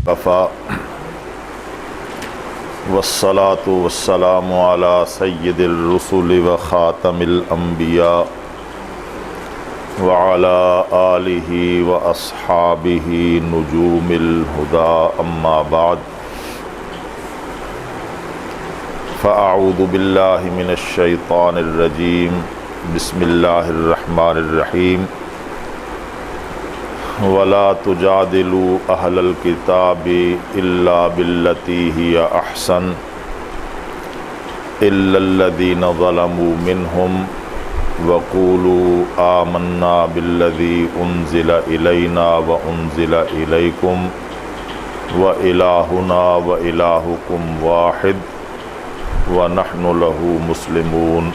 وفا والصلاة والسلام على سید الرسل وخاتم الانبیاء وعلى آلہ واصحابہ نجوم الہدى اما بعد فاعوذ باللہ من الشیطان الرجیم بسم اللہ الرحمن الرحیم وَلَا تُجَادِلُوا أَهْلَ الْكِتَابِ إِلَّا بِالَّتِي هِيَ أَحْسَنُ إِلَّا الَّذِينَ ظَلَمُوا مِنْهُمْ وَقُولُوا آمَنَّا بِالَّذِي أُنزِلَ إِلَيْنَا وَأُنزِلَ إِلَيْكُمْ وَإِلَٰهُنَا وَإِلَٰهُكُمْ وَاحِدٌ وَنَحْنُ لَهُ مُسْلِمُونَ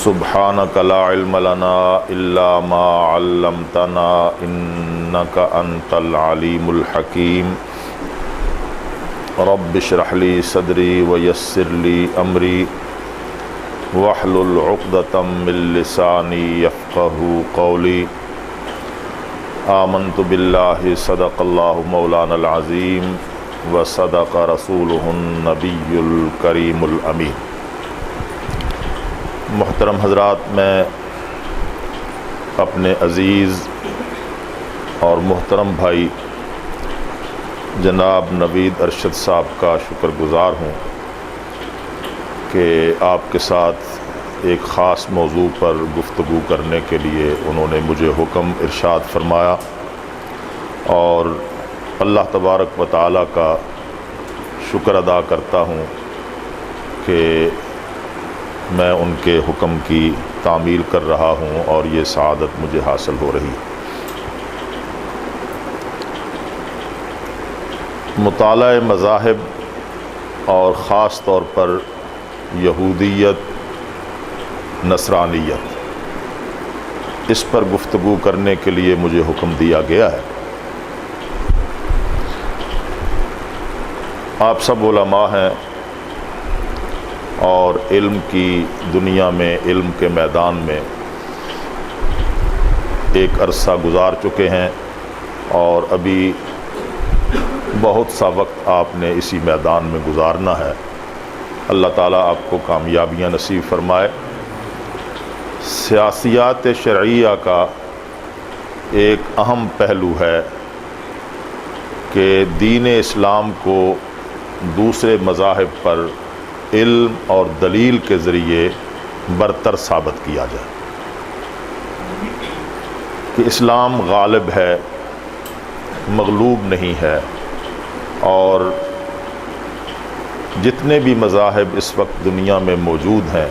سبحانک لا علم لنا الا ما علمتنا انک انت العلیم الحکیم رب اشرح لی صدری ویسر لی امری واحلل عقدۃ من لسانی یفقہوا قولی آمنت باللہ صدق اللہ مولانا العظیم وصدق رسولہ النبی الکریم الامین۔ محترم حضرات، میں اپنے عزیز اور محترم بھائی جناب نوید ارشد صاحب کا شکر گزار ہوں کہ آپ کے ساتھ ایک خاص موضوع پر گفتگو کرنے کے لیے انہوں نے مجھے حکم ارشاد فرمایا، اور اللہ تبارک و تعالیٰ کا شکر ادا کرتا ہوں کہ میں ان کے حکم کی تعمیل کر رہا ہوں اور یہ سعادت مجھے حاصل ہو رہی۔ مطالعہ مذاہب اور خاص طور پر یہودیت، نصرانیت، اس پر گفتگو کرنے کے لیے مجھے حکم دیا گیا ہے۔ آپ سب علماء ہیں اور علم کی دنیا میں، علم کے میدان میں ایک عرصہ گزار چکے ہیں، اور ابھی بہت سا وقت آپ نے اسی میدان میں گزارنا ہے۔ اللہ تعالیٰ آپ کو کامیابیاں نصیب فرمائے۔ سیاسیات شرعیہ کا ایک اہم پہلو ہے کہ دین اسلام کو دوسرے مذاہب پر علم اور دلیل کے ذریعے برتر ثابت کیا جائے کہ اسلام غالب ہے، مغلوب نہیں ہے، اور جتنے بھی مذاہب اس وقت دنیا میں موجود ہیں،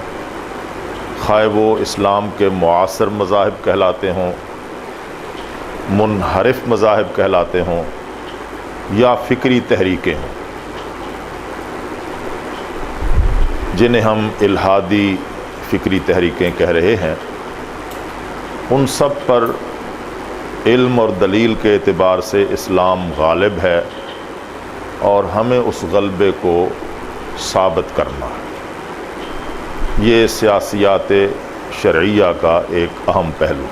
خواہ وہ اسلام کے معاصر مذاہب کہلاتے ہوں، منحرف مذاہب کہلاتے ہوں، یا فکری تحریکیں ہوں جنہیں ہم الحادی فکری تحریکیں کہہ رہے ہیں، ان سب پر علم اور دلیل کے اعتبار سے اسلام غالب ہے، اور ہمیں اس غلبے کو ثابت کرنا ہے۔ یہ سیاسیات شرعیہ کا ایک اہم پہلو۔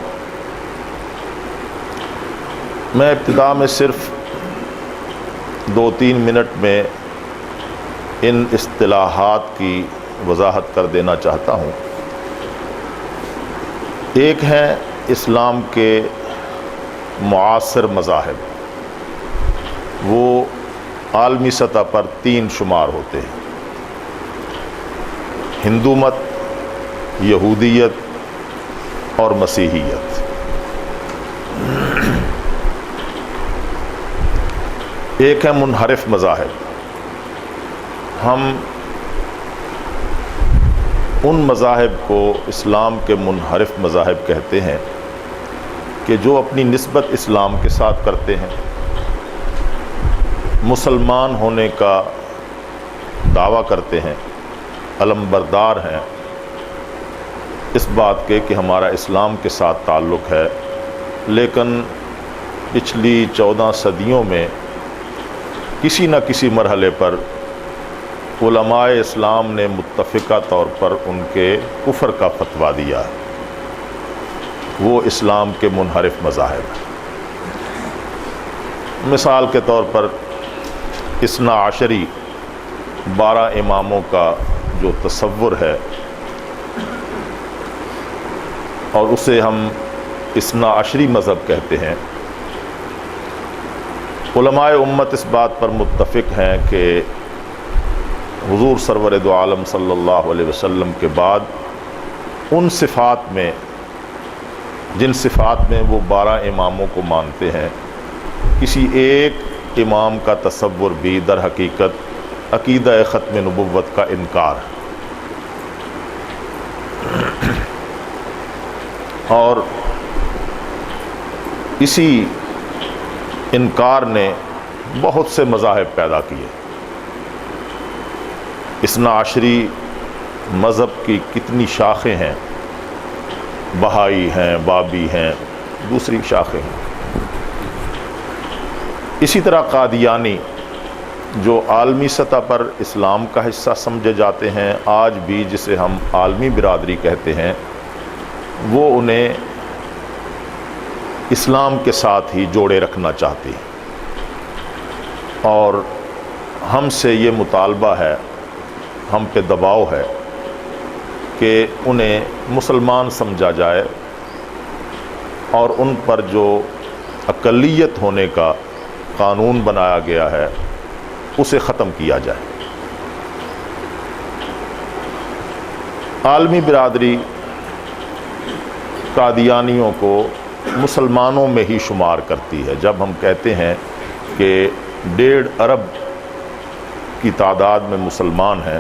میں ابتدا میں صرف 2-3 منٹ میں ان اصطلاحات کی وضاحت کر دینا چاہتا ہوں۔ ایک ہے اسلام کے معاصر مذاہب، وہ عالمی سطح پر 3 شمار ہوتے ہیں: ہندو مت، یہودیت اور مسیحیت۔ ایک ہے منحرف مذاہب۔ ہم ان مذاہب کو اسلام کے منحرف مذاہب کہتے ہیں کہ جو اپنی نسبت اسلام کے ساتھ کرتے ہیں، مسلمان ہونے کا دعویٰ کرتے ہیں، علمبردار ہیں اس بات کے کہ ہمارا اسلام کے ساتھ تعلق ہے، لیکن پچھلی 14 صدیوں میں کسی نہ کسی مرحلے پر علماء اسلام نے متفقہ طور پر ان کے کفر کا فتویٰ دیا ہے۔ وہ اسلام کے منحرف مذاہب ہیں۔ مثال کے طور پر اثنا عشری 12 اماموں کا جو تصور ہے اور اسے ہم اثنا عشری مذہب کہتے ہیں، علماء امت اس بات پر متفق ہیں کہ حضور سرور دو عالم صلی اللہ علیہ وسلم کے بعد ان صفات میں جن صفات میں وہ 12 اماموں کو مانتے ہیں، کسی ایک امام کا تصور بھی در حقیقت عقیدہ ختم نبوت کا انکار ہے، اور اسی انکار نے بہت سے مذاہب پیدا کیے۔ اثنا عشری مذہب کی کتنی شاخیں ہیں، بہائی ہیں، بابی ہیں، دوسری شاخیں ہیں۔ اسی طرح قادیانی جو عالمی سطح پر اسلام کا حصہ سمجھے جاتے ہیں، آج بھی جسے ہم عالمی برادری کہتے ہیں، وہ انہیں اسلام کے ساتھ ہی جوڑے رکھنا چاہتی ہیں، اور ہم سے یہ مطالبہ ہے، ہم پہ دباؤ ہے کہ انہیں مسلمان سمجھا جائے اور ان پر جو اقلیت ہونے کا قانون بنایا گیا ہے اسے ختم کیا جائے۔ عالمی برادری قادیانیوں کو مسلمانوں میں ہی شمار کرتی ہے۔ جب ہم کہتے ہیں کہ 1.5 ارب کی تعداد میں مسلمان ہیں،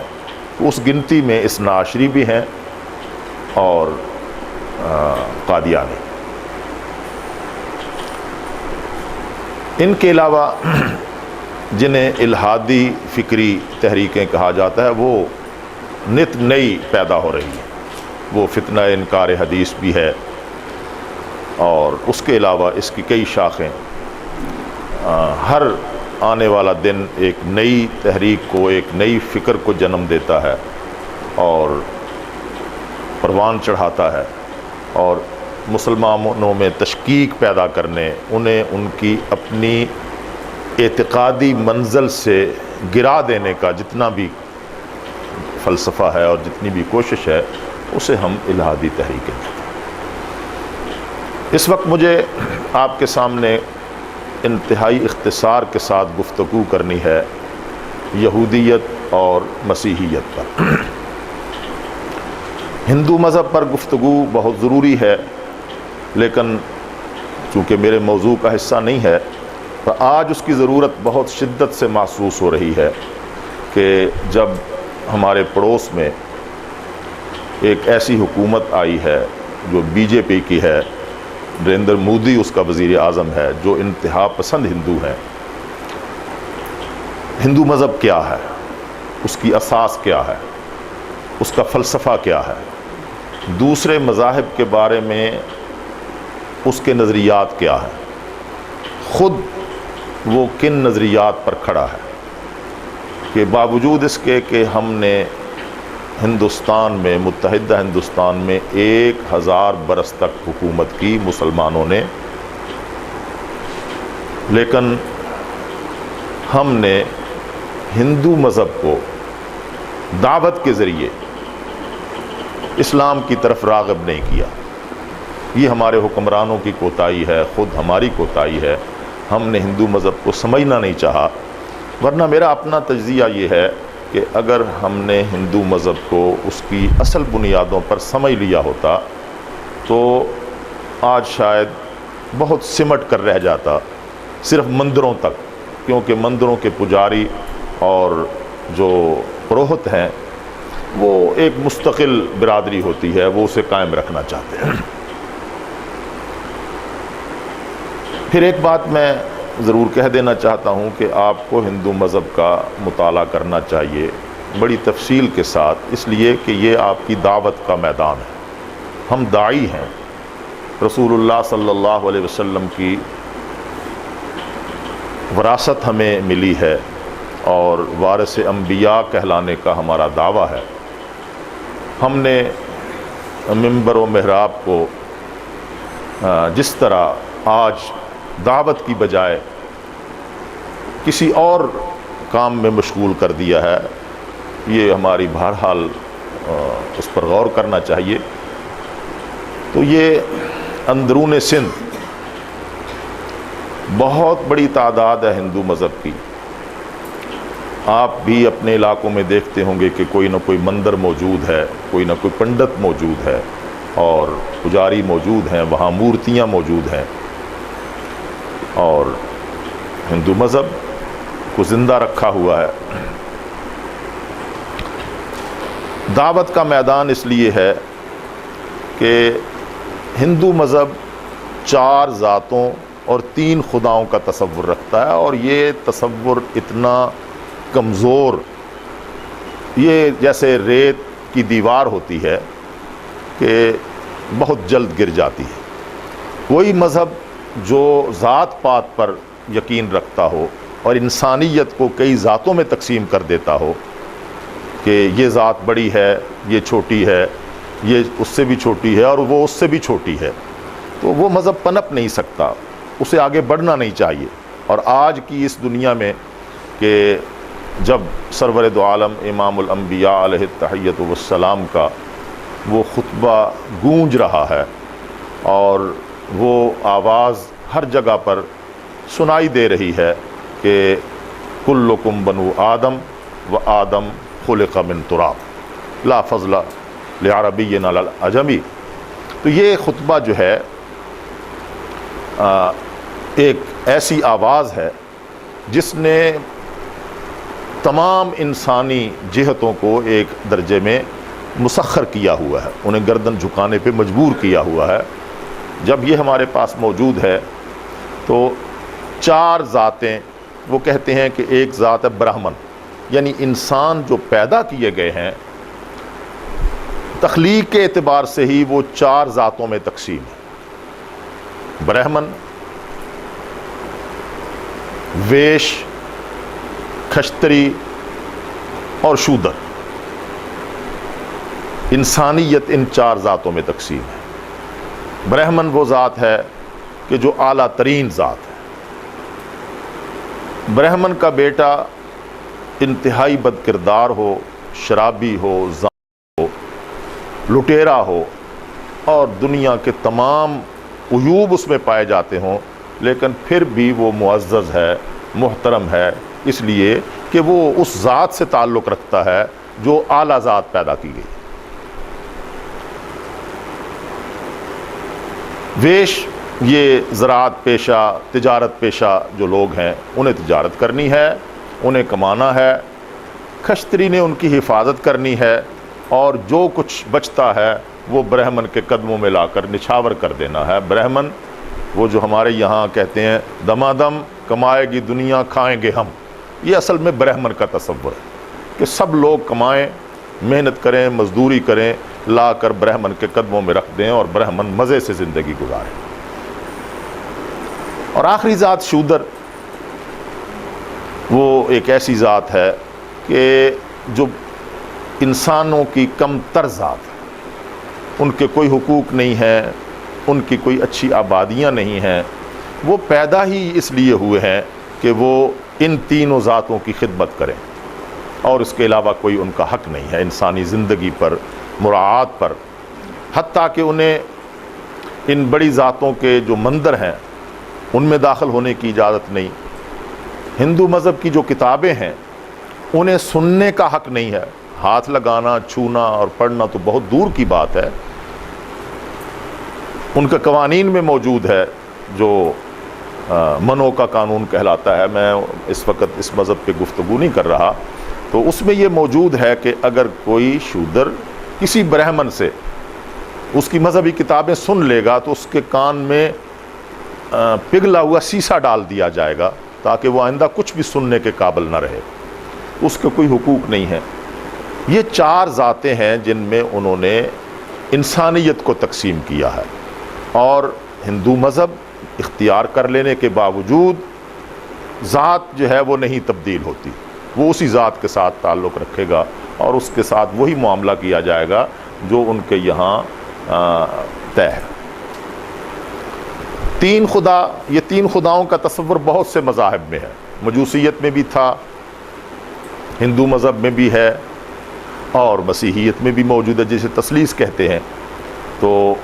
تو اس گنتی میں اثنا عشری بھی ہیں اور قادیانی۔ ان کے علاوہ جنہیں الہادی فکری تحریکیں کہا جاتا ہے، وہ نت نئی پیدا ہو رہی ہیں۔ وہ فتنہ انکار حدیث بھی ہے، اور اس کے علاوہ اس کی کئی شاخیں۔ ہر آنے والا دن ایک نئی تحریک کو، ایک نئی فکر کو جنم دیتا ہے اور پروان چڑھاتا ہے، اور مسلمانوں میں تشکیک پیدا کرنے، انہیں ان کی اپنی اعتقادی منزل سے گرا دینے کا جتنا بھی فلسفہ ہے اور جتنی بھی کوشش ہے، اسے ہم الہادی تحریکیں کہتے ہیں۔ اس وقت مجھے آپ کے سامنے انتہائی اختصار کے ساتھ گفتگو کرنی ہے یہودیت اور مسیحیت پر۔ ہندو مذہب پر گفتگو بہت ضروری ہے، لیکن چونکہ میرے موضوع کا حصہ نہیں ہے، تو آج اس کی ضرورت بہت شدت سے محسوس ہو رہی ہے کہ جب ہمارے پڑوس میں ایک ایسی حکومت آئی ہے جو بی جے پی کی ہے، نریندر مودی اس کا وزیر اعظم ہے، جو انتہا پسند ہندو ہیں۔ ہندو مذہب کیا ہے، اس کی اساس کیا ہے، اس کا فلسفہ کیا ہے، دوسرے مذاہب کے بارے میں اس کے نظریات کیا ہیں، خود وہ کن نظریات پر کھڑا ہے، کہ باوجود اس کے کہ ہم نے ہندوستان میں، متحدہ ہندوستان میں 1000 برس تک حکومت کی مسلمانوں نے، لیکن ہم نے ہندو مذہب کو دعوت کے ذریعے اسلام کی طرف راغب نہیں کیا۔ یہ ہمارے حکمرانوں کی کوتاہی ہے، خود ہماری کوتاہی ہے۔ ہم نے ہندو مذہب کو سمجھنا نہیں چاہا، ورنہ میرا اپنا تجزیہ یہ ہے کہ اگر ہم نے ہندو مذہب کو اس کی اصل بنیادوں پر سمجھ لیا ہوتا تو آج شاید بہت سمٹ کر رہ جاتا صرف مندروں تک، کیونکہ مندروں کے پجاری اور جو پروہت ہیں وہ ایک مستقل برادری ہوتی ہے، وہ اسے قائم رکھنا چاہتے ہیں۔ پھر ایک بات میں ضرور کہہ دینا چاہتا ہوں کہ آپ کو ہندو مذہب کا مطالعہ کرنا چاہیے بڑی تفصیل کے ساتھ، اس لیے کہ یہ آپ کی دعوت کا میدان ہے۔ ہم داعی ہیں، رسول اللہ صلی اللہ علیہ وسلم کی وراثت ہمیں ملی ہے اور وارث انبیاء کہلانے کا ہمارا دعویٰ ہے۔ ہم نے منبر و محراب کو جس طرح آج دعوت کی بجائے کسی اور کام میں مشغول کر دیا ہے، یہ ہماری بہرحال اس پر غور کرنا چاہیے۔ تو یہ اندرون سندھ بہت بڑی تعداد ہے ہندو مذہب کی۔ آپ بھی اپنے علاقوں میں دیکھتے ہوں گے کہ کوئی نہ کوئی مندر موجود ہے، کوئی نہ کوئی پنڈت موجود ہے اور پجاری موجود ہیں، وہاں مورتیاں موجود ہیں، اور ہندو مذہب کو زندہ رکھا ہوا ہے۔ دعوت کا میدان اس لیے ہے کہ ہندو مذہب 4 ذاتوں اور 3 خداؤں کا تصور رکھتا ہے، اور یہ تصور اتنا کمزور، یہ جیسے ریت کی دیوار ہوتی ہے کہ بہت جلد گر جاتی ہے۔ کوئی مذہب جو ذات پات پر یقین رکھتا ہو اور انسانیت کو کئی ذاتوں میں تقسیم کر دیتا ہو کہ یہ ذات بڑی ہے، یہ چھوٹی ہے، یہ اس سے بھی چھوٹی ہے اور وہ اس سے بھی چھوٹی ہے، تو وہ مذہب پنپ نہیں سکتا، اسے آگے بڑھنا نہیں چاہیے۔ اور آج کی اس دنیا میں کہ جب سرور دو عالم امام الانبیاء علیہ التحیۃ والسلام کا وہ خطبہ گونج رہا ہے اور وہ آواز ہر جگہ پر سنائی دے رہی ہے کہ کلکم بنو آدم و آدم خلق من تراب لا فضل لعربی علی العجمی، تو یہ خطبہ جو ہے ایک ایسی آواز ہے جس نے تمام انسانی جہتوں کو ایک درجے میں مسخر کیا ہوا ہے، انہیں گردن جھکانے پہ مجبور کیا ہوا ہے۔ جب یہ ہمارے پاس موجود ہے تو 4 ذاتیں، وہ کہتے ہیں کہ ایک ذات ہے برہمن، یعنی انسان جو پیدا کیے گئے ہیں تخلیق کے اعتبار سے ہی وہ 4 ذاتوں میں تقسیم ہے: برہمن، ویش، کھشتری اور شودر۔ انسانیت ان 4 ذاتوں میں تقسیم ہے۔ برہمن وہ ذات ہے کہ جو اعلیٰ ترین ذات ہے۔ برہمن کا بیٹا انتہائی بد کردار ہو، شرابی ہو، زانی ہو، لٹیرا ہو اور دنیا کے تمام عیوب اس میں پائے جاتے ہوں، لیکن پھر بھی وہ معزز ہے، محترم ہے، اس لیے کہ وہ اس ذات سے تعلق رکھتا ہے جو اعلیٰ ذات پیدا کی گئی۔ ویش یہ زراعت پیشہ، تجارت پیشہ جو لوگ ہیں، انہیں تجارت کرنی ہے، انہیں کمانا ہے۔ کھشتری نے ان کی حفاظت کرنی ہے، اور جو کچھ بچتا ہے وہ برہمن کے قدموں میں لا کر نچھاور کر دینا ہے۔ برہمن وہ جو ہمارے یہاں کہتے ہیں دمادم کمائے گی دنیا کھائیں گے ہم، یہ اصل میں برہمن کا تصور ہے کہ سب لوگ کمائیں، محنت کریں، مزدوری کریں، لا کر برہمن کے قدموں میں رکھ دیں اور برہمن مزے سے زندگی گزاریں۔ اور آخری ذات شودر، وہ ایک ایسی ذات ہے کہ جو انسانوں کی کم تر ذات ہے، ان کے کوئی حقوق نہیں ہیں، ان کی کوئی اچھی آبادیاں نہیں ہیں، وہ پیدا ہی اس لیے ہوئے ہیں کہ وہ ان تینوں ذاتوں کی خدمت کریں، اور اس کے علاوہ کوئی ان کا حق نہیں ہے انسانی زندگی پر، مراعات پر۔ حتیٰ کہ انہیں ان بڑی ذاتوں کے جو مندر ہیں ان میں داخل ہونے کی اجازت نہیں۔ ہندو مذہب کی جو کتابیں ہیں انہیں سننے کا حق نہیں ہے، ہاتھ لگانا، چھونا اور پڑھنا تو بہت دور کی بات ہے۔ ان کے قوانین میں موجود ہے جو منو کا قانون کہلاتا ہے، میں اس وقت اس مذہب پہ گفتگو نہیں کر رہا، تو اس میں یہ موجود ہے کہ اگر کوئی شودر کسی برہمن سے اس کی مذہبی کتابیں سن لے گا تو اس کے کان میں پگھلا ہوا سیسا ڈال دیا جائے گا تاکہ وہ آئندہ کچھ بھی سننے کے قابل نہ رہے، اس کے کوئی حقوق نہیں ہے۔ یہ 4 ذاتیں ہیں جن میں انہوں نے انسانیت کو تقسیم کیا ہے، اور ہندو مذہب اختیار کر لینے کے باوجود ذات جو ہے وہ نہیں تبدیل ہوتی، وہ اسی ذات کے ساتھ تعلق رکھے گا اور اس کے ساتھ وہی معاملہ کیا جائے گا جو ان کے یہاں طے ہے۔ 3 خدا، یہ 3 خداؤں کا تصور بہت سے مذاہب میں ہے۔ مجوسیت میں بھی تھا، ہندو مذہب میں بھی ہے اور مسیحیت میں بھی موجود ہے، جسے تثلیث کہتے ہیں۔ تو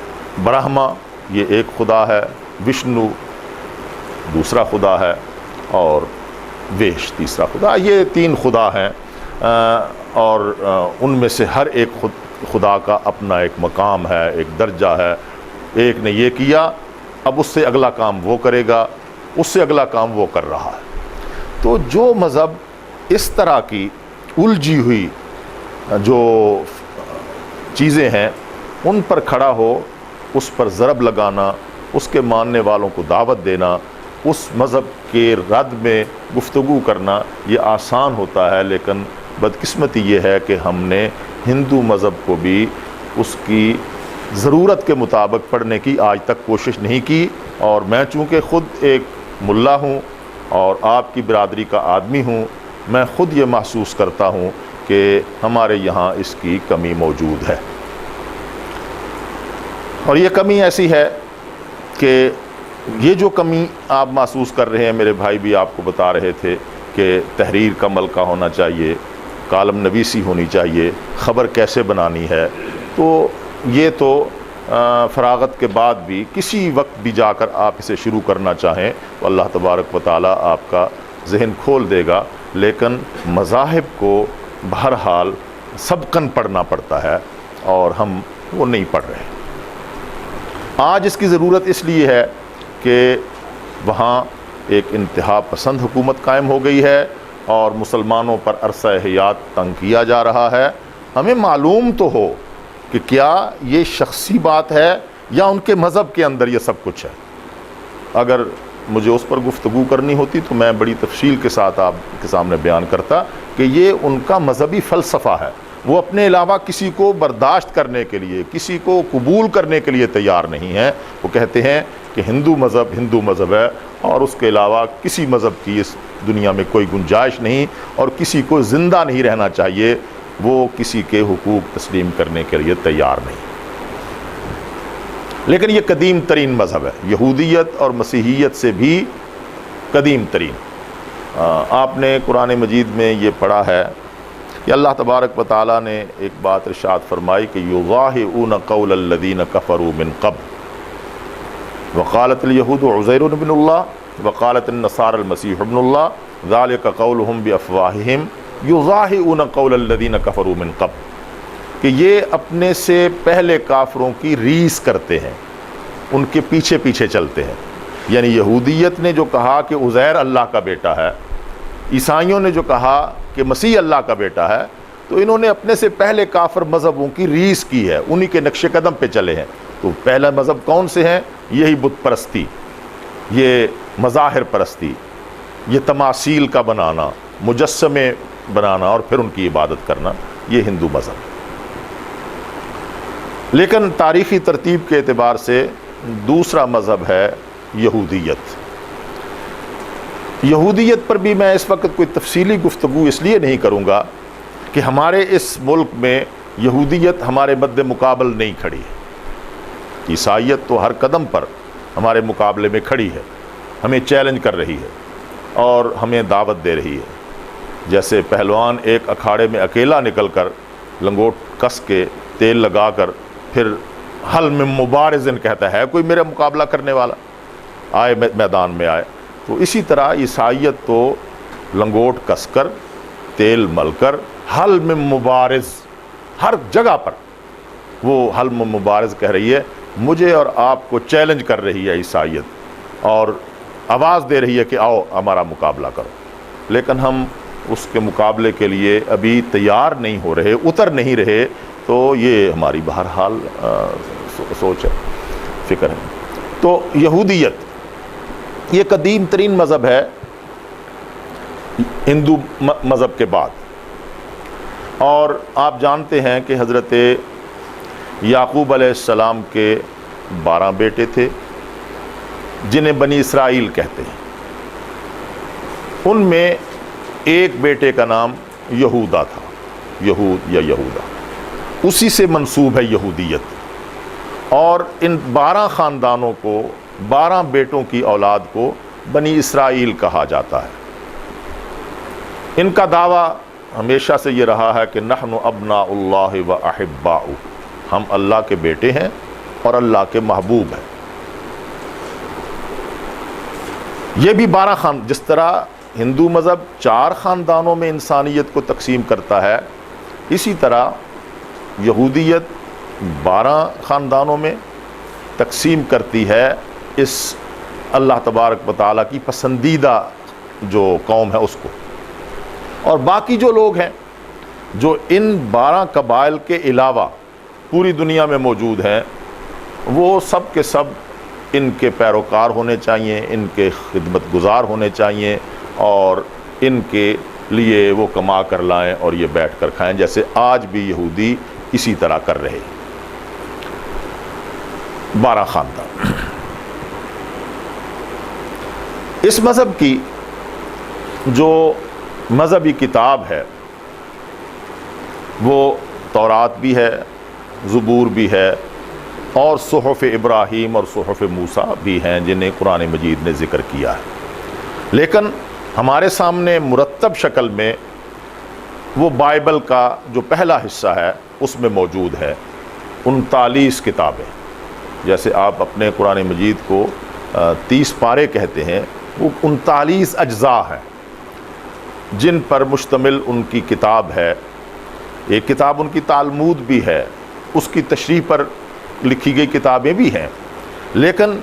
برہما یہ ایک خدا ہے، وشنو دوسرا خدا ہے اور ویش تیسرا خدا۔ یہ 3 خدا ہیں اور ان میں سے ہر ایک خدا کا اپنا ایک مقام ہے، ایک درجہ ہے۔ ایک نے یہ کیا، اب اس سے اگلا کام وہ کرے گا، اس سے اگلا کام وہ کر رہا ہے۔ تو جو مذہب اس طرح کی الجھی ہوئی جو چیزیں ہیں ان پر کھڑا ہو، اس پر ضرب لگانا، اس کے ماننے والوں کو دعوت دینا، اس مذہب کے رد میں گفتگو کرنا یہ آسان ہوتا ہے، لیکن بدقسمتی یہ ہے کہ ہم نے ہندو مذہب کو بھی اس کی ضرورت کے مطابق پڑھنے کی آج تک کوشش نہیں کی۔ اور میں چونکہ خود ایک ملا ہوں اور آپ کی برادری کا آدمی ہوں، میں خود یہ محسوس کرتا ہوں کہ ہمارے یہاں اس کی کمی موجود ہے۔ اور یہ کمی ایسی ہے کہ یہ جو کمی آپ محسوس کر رہے ہیں، میرے بھائی بھی آپ کو بتا رہے تھے کہ تحریر کا ملکہ ہونا چاہیے، کالم نویسی ہونی چاہیے، خبر کیسے بنانی ہے، تو یہ تو فراغت کے بعد بھی کسی وقت بھی جا کر آپ اسے شروع کرنا چاہیں تو اللہ تبارک و تعالیٰ آپ کا ذہن کھول دے گا، لیکن مذاہب کو بہرحال سبقاً پڑھنا پڑتا ہے اور ہم وہ نہیں پڑھ رہے۔ آج اس کی ضرورت اس لیے ہے کہ وہاں ایک انتہا پسند حکومت قائم ہو گئی ہے اور مسلمانوں پر عرصہ حیات تنگ کیا جا رہا ہے۔ ہمیں معلوم تو ہو کہ کیا یہ شخصی بات ہے یا ان کے مذہب کے اندر یہ سب کچھ ہے۔ اگر مجھے اس پر گفتگو کرنی ہوتی تو میں بڑی تفصیل کے ساتھ آپ کے سامنے بیان کرتا کہ یہ ان کا مذہبی فلسفہ ہے۔ وہ اپنے علاوہ کسی کو برداشت کرنے کے لیے، کسی کو قبول کرنے کے لیے تیار نہیں ہیں۔ وہ کہتے ہیں کہ ہندو مذہب ہے اور اس کے علاوہ کسی مذہب کی اس دنیا میں کوئی گنجائش نہیں اور کسی کو زندہ نہیں رہنا چاہیے، وہ کسی کے حقوق تسلیم کرنے کے لیے تیار نہیں۔ لیکن یہ قدیم ترین مذہب ہے، یہودیت اور مسیحیت سے بھی قدیم ترین۔ آپ نے قرآن مجید میں یہ پڑھا ہے کہ اللہ تبارک و تعالیٰ نے ایک بات ارشاد فرمائی کہ یضاہئون قول الذین کفروا من قبل وقالت الیہود عزیر ابن اللہ وقالت النصارى المسیح ابن اللہ ذالک قولہم بافواہہم یضاہئون قول الذین کفروا من قبل، کہ یہ اپنے سے پہلے کافروں کی ریس کرتے ہیں، ان کے پیچھے پیچھے چلتے ہیں۔ یعنی یہودیت نے جو کہا کہ عزیر اللہ کا بیٹا ہے، عیسائیوں نے جو کہا کہ مسیح اللہ کا بیٹا ہے، تو انہوں نے اپنے سے پہلے کافر مذہبوں کی ریس کی ہے، انہی کے نقش قدم پہ چلے ہیں۔ تو پہلا مذہب کون سے ہیں؟ یہی بت پرستی، یہ مظاہر پرستی، یہ تماثیل کا بنانا، مجسمے بنانا اور پھر ان کی عبادت کرنا، یہ ہندو مذہب۔ لیکن تاریخی ترتیب کے اعتبار سے دوسرا مذہب ہے یہودیت۔ یہودیت پر بھی میں اس وقت کوئی تفصیلی گفتگو اس لیے نہیں کروں گا کہ ہمارے اس ملک میں یہودیت ہمارے مد مقابل نہیں کھڑی ہے۔ عیسائیت تو ہر قدم پر ہمارے مقابلے میں کھڑی ہے، ہمیں چیلنج کر رہی ہے اور ہمیں دعوت دے رہی ہے۔ جیسے پہلوان ایک اکھاڑے میں اکیلا نکل کر لنگوٹ کس کے تیل لگا کر پھر حل میں مبارزن کہتا ہے کوئی میرا مقابلہ کرنے والا، آئے میدان میں آئے۔ تو اسی طرح عیسائیت تو لنگوٹ کس کر تیل مل کر حل میں مبارز، ہر جگہ پر وہ حل میں مبارز کہہ رہی ہے، مجھے اور آپ کو چیلنج کر رہی ہے عیسائیت اور آواز دے رہی ہے کہ آؤ ہمارا مقابلہ کرو۔ لیکن ہم اس کے مقابلے کے لیے ابھی تیار نہیں ہو رہے، اتر نہیں رہے، تو یہ ہماری بہرحال سوچ ہے، فکر ہے۔ تو یہودیت یہ قدیم ترین مذہب ہے ہندو مذہب کے بعد، اور آپ جانتے ہیں کہ حضرت یعقوب علیہ السلام کے 12 بیٹے تھے جنہیں بنی اسرائیل کہتے ہیں۔ ان میں ایک بیٹے کا نام یہودا تھا، یہود یا یہودا، اسی سے منسوب ہے یہودیت۔ اور ان 12 خاندانوں کو، 12 بیٹوں کی اولاد کو بنی اسرائیل کہا جاتا ہے۔ ان کا دعویٰ ہمیشہ سے یہ رہا ہے کہ نحن ابناء اللہ و احباؤہ، ہم اللہ کے بیٹے ہیں اور اللہ کے محبوب ہیں۔ یہ بھی 12 جس طرح ہندو مذہب 4 خاندانوں میں انسانیت کو تقسیم کرتا ہے، اسی طرح یہودیت 12 خاندانوں میں تقسیم کرتی ہے اس اللہ تبارک و تعالیٰ کی پسندیدہ جو قوم ہے اس کو۔ اور باقی جو لوگ ہیں جو ان 12 قبائل کے علاوہ پوری دنیا میں موجود ہیں، وہ سب کے سب ان کے پیروکار ہونے چاہیے، ان کے خدمت گزار ہونے چاہیے، اور ان کے لیے وہ کما کر لائیں اور یہ بیٹھ کر کھائیں، جیسے آج بھی یہودی اسی طرح کر رہے ہیں۔ 12 خاندان۔ اس مذہب کی جو مذہبی کتاب ہے وہ تورات بھی ہے، زبور بھی ہے، اور صحف ابراہیم اور صحف موسیٰ بھی ہیں جنہیں قرآن مجید نے ذکر کیا ہے۔ لیکن ہمارے سامنے مرتب شکل میں وہ بائبل کا جو پہلا حصہ ہے اس میں موجود ہے 39 کتابیں۔ جیسے آپ اپنے قرآن مجید کو 30 پارے کہتے ہیں، وہ 39 اجزاء ہیں جن پر مشتمل ان کی کتاب ہے۔ ایک کتاب ان کی تالمود بھی ہے، اس کی تشریح پر لکھی گئی کتابیں بھی ہیں، لیکن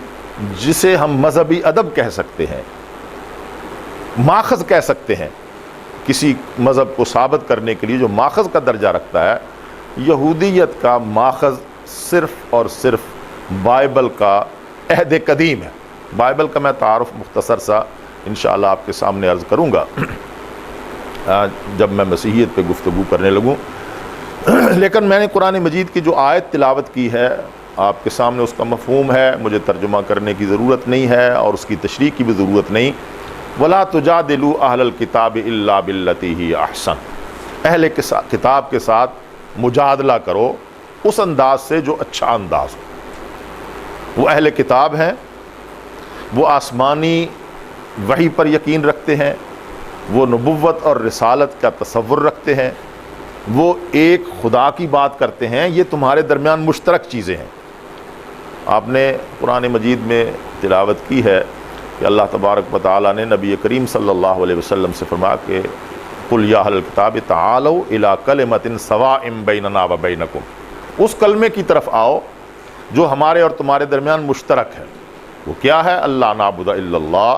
جسے ہم مذہبی ادب کہہ سکتے ہیں، ماخذ کہہ سکتے ہیں، کسی مذہب کو ثابت کرنے کے لیے جو ماخذ کا درجہ رکھتا ہے، یہودیت کا ماخذ صرف اور صرف بائبل کا عہد قدیم ہے۔ بائبل کا میں تعارف مختصر سا انشاءاللہ آپ کے سامنے عرض کروں گا جب میں مسیحیت پہ گفتگو کرنے لگوں، لیکن میں نے قرآن مجید کی جو آیت تلاوت کی ہے آپ کے سامنے اس کا مفہوم ہے، مجھے ترجمہ کرنے کی ضرورت نہیں ہے اور اس کی تشریح کی بھی ضرورت نہیں۔ وَلَا تُجَادِلُوا أَهْلَ الْكِتَابِ إِلَّا بِالَّتِي هِيَ أَحْسَنُ، اہل کتاب کے ساتھ مجادلہ کرو اس انداز سے جو اچھا انداز ہو۔ وہ اہل کتاب ہیں، وہ آسمانی وحی پر یقین رکھتے ہیں، وہ نبوت اور رسالت کا تصور رکھتے ہیں، وہ ایک خدا کی بات کرتے ہیں، یہ تمہارے درمیان مشترک چیزیں ہیں۔ آپ نے قرآن مجید میں تلاوت کی ہے کہ اللہ تبارک و تعالیٰ نے نبی کریم صلی اللہ علیہ وسلم سے فرمایا کہ قُلْ يَا أَهْلَ الْكِتَابِ تَعَالَوْا إِلَىٰ كَلِمَةٍ سَوَاءٍ بَيْنَنَا وَبَيْنَكُمْ، اس کلمے کی طرف آؤ جو ہمارے اور تمہارے درمیان مشترک ہے۔ وہ کیا ہے؟ اللہ نعبد الا اللہ،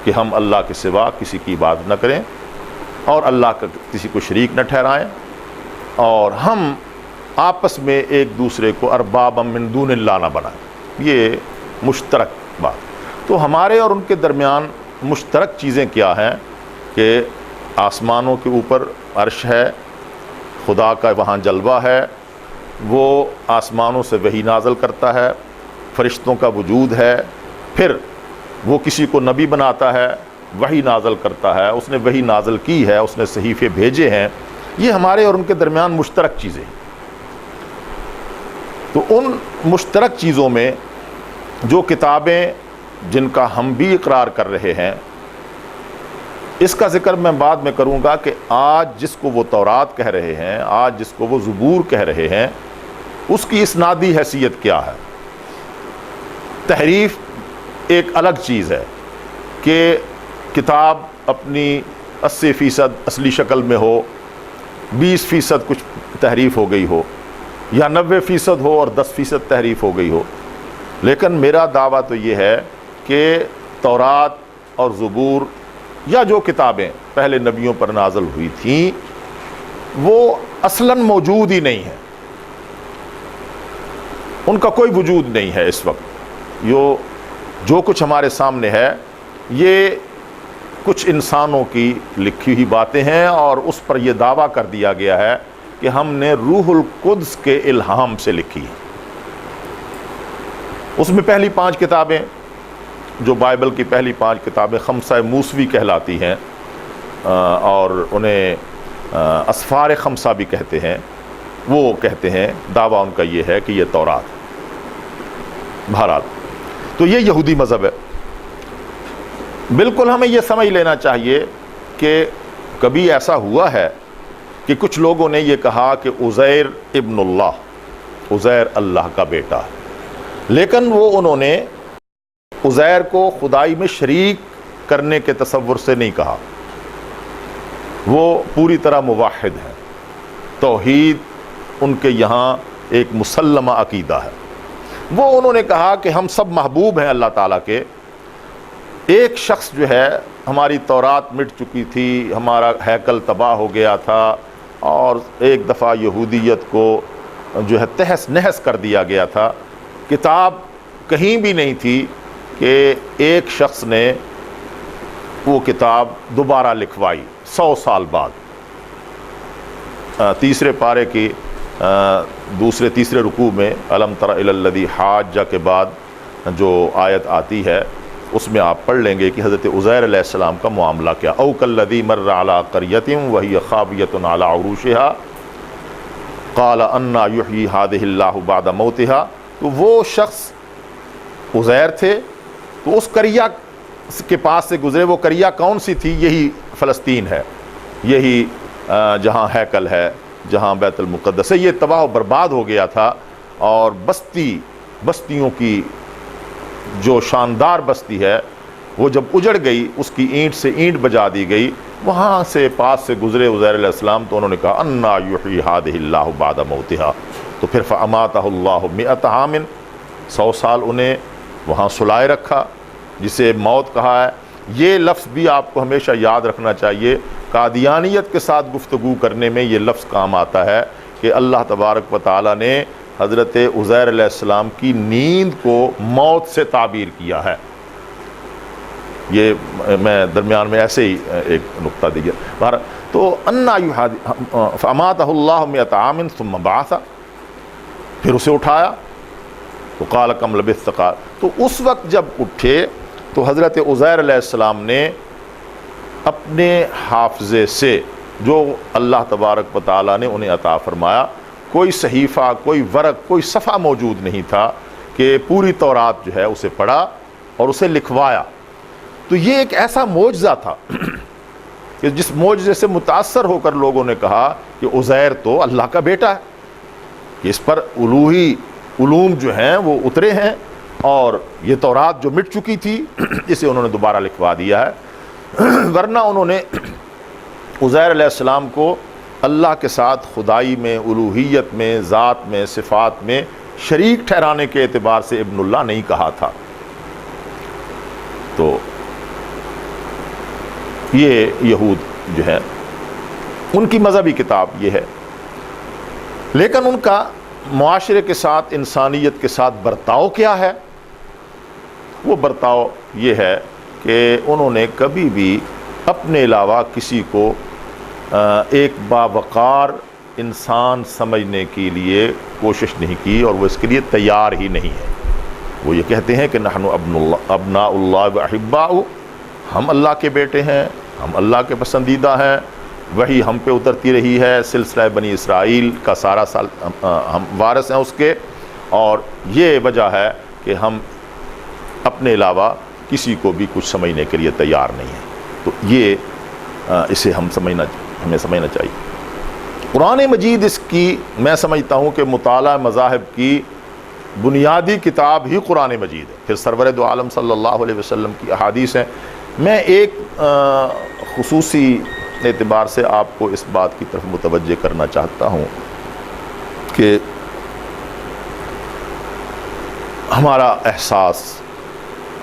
کہ ہم اللہ کے سوا کسی کی عبادت نہ کریں اور اللہ کا کسی کو شریک نہ ٹھہرائیں، اور ہم آپس میں ایک دوسرے کو اربابا من دون اللہ نہ بنائیں۔ یہ مشترک بات۔ تو ہمارے اور ان کے درمیان مشترک چیزیں کیا ہیں کہ آسمانوں کے اوپر عرش ہے، خدا کا وہاں جلوہ ہے، وہ آسمانوں سے وحی نازل کرتا ہے، فرشتوں کا وجود ہے، پھر وہ کسی کو نبی بناتا ہے، وحی نازل کرتا ہے، اس نے وحی نازل کی ہے، اس نے صحیفے بھیجے ہیں۔ یہ ہمارے اور ان کے درمیان مشترک چیزیں ہیں۔ تو ان مشترک چیزوں میں جو کتابیں جن کا ہم بھی اقرار کر رہے ہیں، اس کا ذکر میں بعد میں کروں گا کہ آج جس کو وہ تورات کہہ رہے ہیں، آج جس کو وہ زبور کہہ رہے ہیں، اس کی اسنادی حیثیت کیا ہے۔ تحریف ایک الگ چیز ہے کہ کتاب اپنی 80% اصلی شکل میں ہو، 20% کچھ تحریف ہو گئی ہو، یا 90% ہو اور 10% تحریف ہو گئی ہو، لیکن میرا دعویٰ تو یہ ہے کہ تورات اور زبور یا جو کتابیں پہلے نبیوں پر نازل ہوئی تھیں وہ اصلاً موجود ہی نہیں ہیں، ان کا کوئی وجود نہیں ہے اس وقت۔ جو کچھ ہمارے سامنے ہے یہ کچھ انسانوں کی لکھی ہوئی باتیں ہیں، اور اس پر یہ دعویٰ کر دیا گیا ہے کہ ہم نے روح القدس کے الہام سے لکھی ہے۔ اس میں پہلی 5 کتابیں جو بائبل کی پہلی 5 کتابیں خمسہ موسوی کہلاتی ہیں، اور انہیں اسفار خمسہ بھی کہتے ہیں، وہ کہتے ہیں، دعویٰ ان کا یہ ہے کہ یہ تورات۔ بہرحال تو یہ یہودی مذہب ہے۔ بالکل ہمیں یہ سمجھ لینا چاہیے کہ کبھی ایسا ہوا ہے کہ کچھ لوگوں نے یہ کہا کہ عزیر ابن اللہ، عزیر اللہ کا بیٹا ہے، لیکن وہ انہوں نے عزیر کو خدائی میں شریک کرنے کے تصور سے نہیں کہا۔ وہ پوری طرح موحد ہے، توحید ان کے یہاں ایک مسلمہ عقیدہ ہے۔ وہ انہوں نے کہا کہ ہم سب محبوب ہیں اللہ تعالیٰ کے، ایک شخص جو ہے، ہماری تورات مٹ چکی تھی، ہمارا ہیکل تباہ ہو گیا تھا، اور ایک دفعہ یہودیت کو جو ہے تہس نہس کر دیا گیا تھا، کتاب کہیں بھی نہیں تھی کہ ایک شخص نے وہ کتاب دوبارہ لکھوائی 100 سال بعد۔ تیسرے پارے کی تیسرے رکوع میں الم تر الی الذی حاج کے بعد جو آیت آتی ہے اس میں آپ پڑھ لیں گے کہ حضرت عزیر علیہ السلام کا معاملہ کیا۔ او کالذی مر علی قریۃ وہی خاویۃ علی عروشہا قال انا یحیی ہذہ اللہ بعد موتہا۔ تو وہ شخص عزیر تھے، تو اس قریہ کے پاس سے گزرے۔ وہ قریہ کون سی تھی؟ یہی فلسطین ہے، یہی جہاں ہیکل ہے، جہاں بیت المقدس ہے۔ یہ تباہ و برباد ہو گیا تھا، اور بستیوں کی جو شاندار بستی ہے وہ جب اجڑ گئی، اس کی اینٹ سے اینٹ بجا دی گئی، وہاں سے پاس سے گزرے عزیر علیہ السلام، تو انہوں نے کہا انا یحیی ہذہ اللہ بعد موتہا۔ تو پھر فاماتہ اللہ 100 عام، 100 سال انہیں وہاں سلائے رکھا، جسے موت کہا ہے۔ یہ لفظ بھی آپ کو ہمیشہ یاد رکھنا چاہیے، قادیانیت کے ساتھ گفتگو کرنے میں یہ لفظ کام آتا ہے کہ اللہ تبارک و تعالیٰ نے حضرت عزیر علیہ السلام کی نیند کو موت سے تعبیر کیا ہے۔ یہ میں درمیان میں ایسے ہی ایک نقطہ دیا۔ تو انا فاماتہ اللہ 100 عام ثم بعث، پھر اسے اٹھایا، تو قال کم لبثت قال، تو اس وقت جب اٹھے تو حضرت عزیر علیہ السلام نے اپنے حافظے سے جو اللہ تبارک و تعالیٰ نے انہیں عطا فرمایا، کوئی صحیفہ، کوئی ورق، کوئی صفحہ موجود نہیں تھا کہ پوری تورات جو ہے اسے پڑھا اور اسے لکھوایا۔ تو یہ ایک ایسا معجزہ تھا کہ جس معجزے سے متاثر ہو کر لوگوں نے کہا کہ عزیر تو اللہ کا بیٹا ہے، کہ اس پر الوہی علوم جو ہیں وہ اترے ہیں، اور یہ تورات جو مٹ چکی تھی اسے انہوں نے دوبارہ لکھوا دیا ہے۔ ورنہ انہوں نے عزیر علیہ السلام کو اللہ کے ساتھ خدائی میں، الوہیت میں، ذات میں، صفات میں شریک ٹھہرانے کے اعتبار سے ابن اللہ نہیں کہا تھا۔ تو یہ یہود جو ہے، ان کی مذہبی کتاب یہ ہے، لیکن ان کا معاشرے کے ساتھ، انسانیت کے ساتھ برتاؤ کیا ہے؟ وہ برتاؤ یہ ہے کہ انہوں نے کبھی بھی اپنے علاوہ کسی کو ایک باوقار انسان سمجھنے کے لیے کوشش نہیں کی، اور وہ اس کے لیے تیار ہی نہیں ہے۔ وہ یہ کہتے ہیں کہ نحن ابناء اللہ و احباء، ہم اللہ کے بیٹے ہیں، ہم اللہ کے پسندیدہ ہیں، وہی ہم پہ اترتی رہی ہے، سلسلہ بنی اسرائیل کا سارا سال ہم وارث ہیں اس کے، اور یہ وجہ ہے کہ ہم اپنے علاوہ کسی کو بھی کچھ سمجھنے کے لیے تیار نہیں ہیں۔ تو یہ اسے ہمیں سمجھنا چاہیے۔ قرآن مجید اس کی، میں سمجھتا ہوں کہ مطالعہ مذاہب کی بنیادی کتاب ہی قرآن مجید ہے، پھر سرور دو عالم صلی اللہ علیہ وسلم کی احادیث ہیں۔ میں ایک خصوصی اعتبار سے آپ کو اس بات کی طرف متوجہ کرنا چاہتا ہوں کہ ہمارا احساس،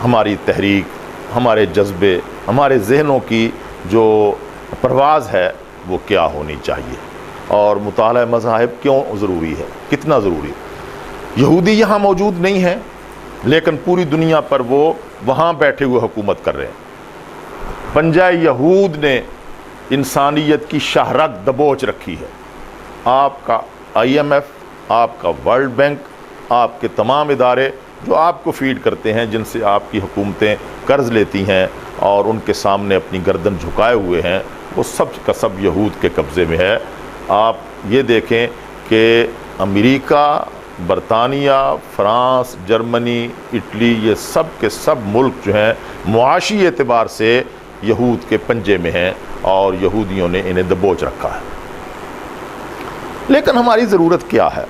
ہماری تحریک، ہمارے جذبے، ہمارے ذہنوں کی جو پرواز ہے وہ کیا ہونی چاہیے، اور مطالعہ مذاہب کیوں ضروری ہے، کتنا ضروری ہے۔ یہودی یہاں موجود نہیں ہیں، لیکن پوری دنیا پر وہ وہاں بیٹھے ہوئے حکومت کر رہے ہیں۔ پنجہ یہود نے انسانیت کی شاہرگ دبوچ رکھی ہے۔ آپ کا IMF، آپ کا ورلڈ بینک، آپ کے تمام ادارے جو آپ کو فیڈ کرتے ہیں، جن سے آپ کی حکومتیں قرض لیتی ہیں اور ان کے سامنے اپنی گردن جھکائے ہوئے ہیں، وہ سب کا سب یہود کے قبضے میں ہے۔ آپ یہ دیکھیں کہ امریکہ، برطانیہ، فرانس، جرمنی، اٹلی، یہ سب کے سب ملک جو ہیں معاشی اعتبار سے یہود کے پنجے میں ہیں اور یہودیوں نے انہیں دبوچ رکھا ہے۔ لیکن ہماری ضرورت کیا ہے؟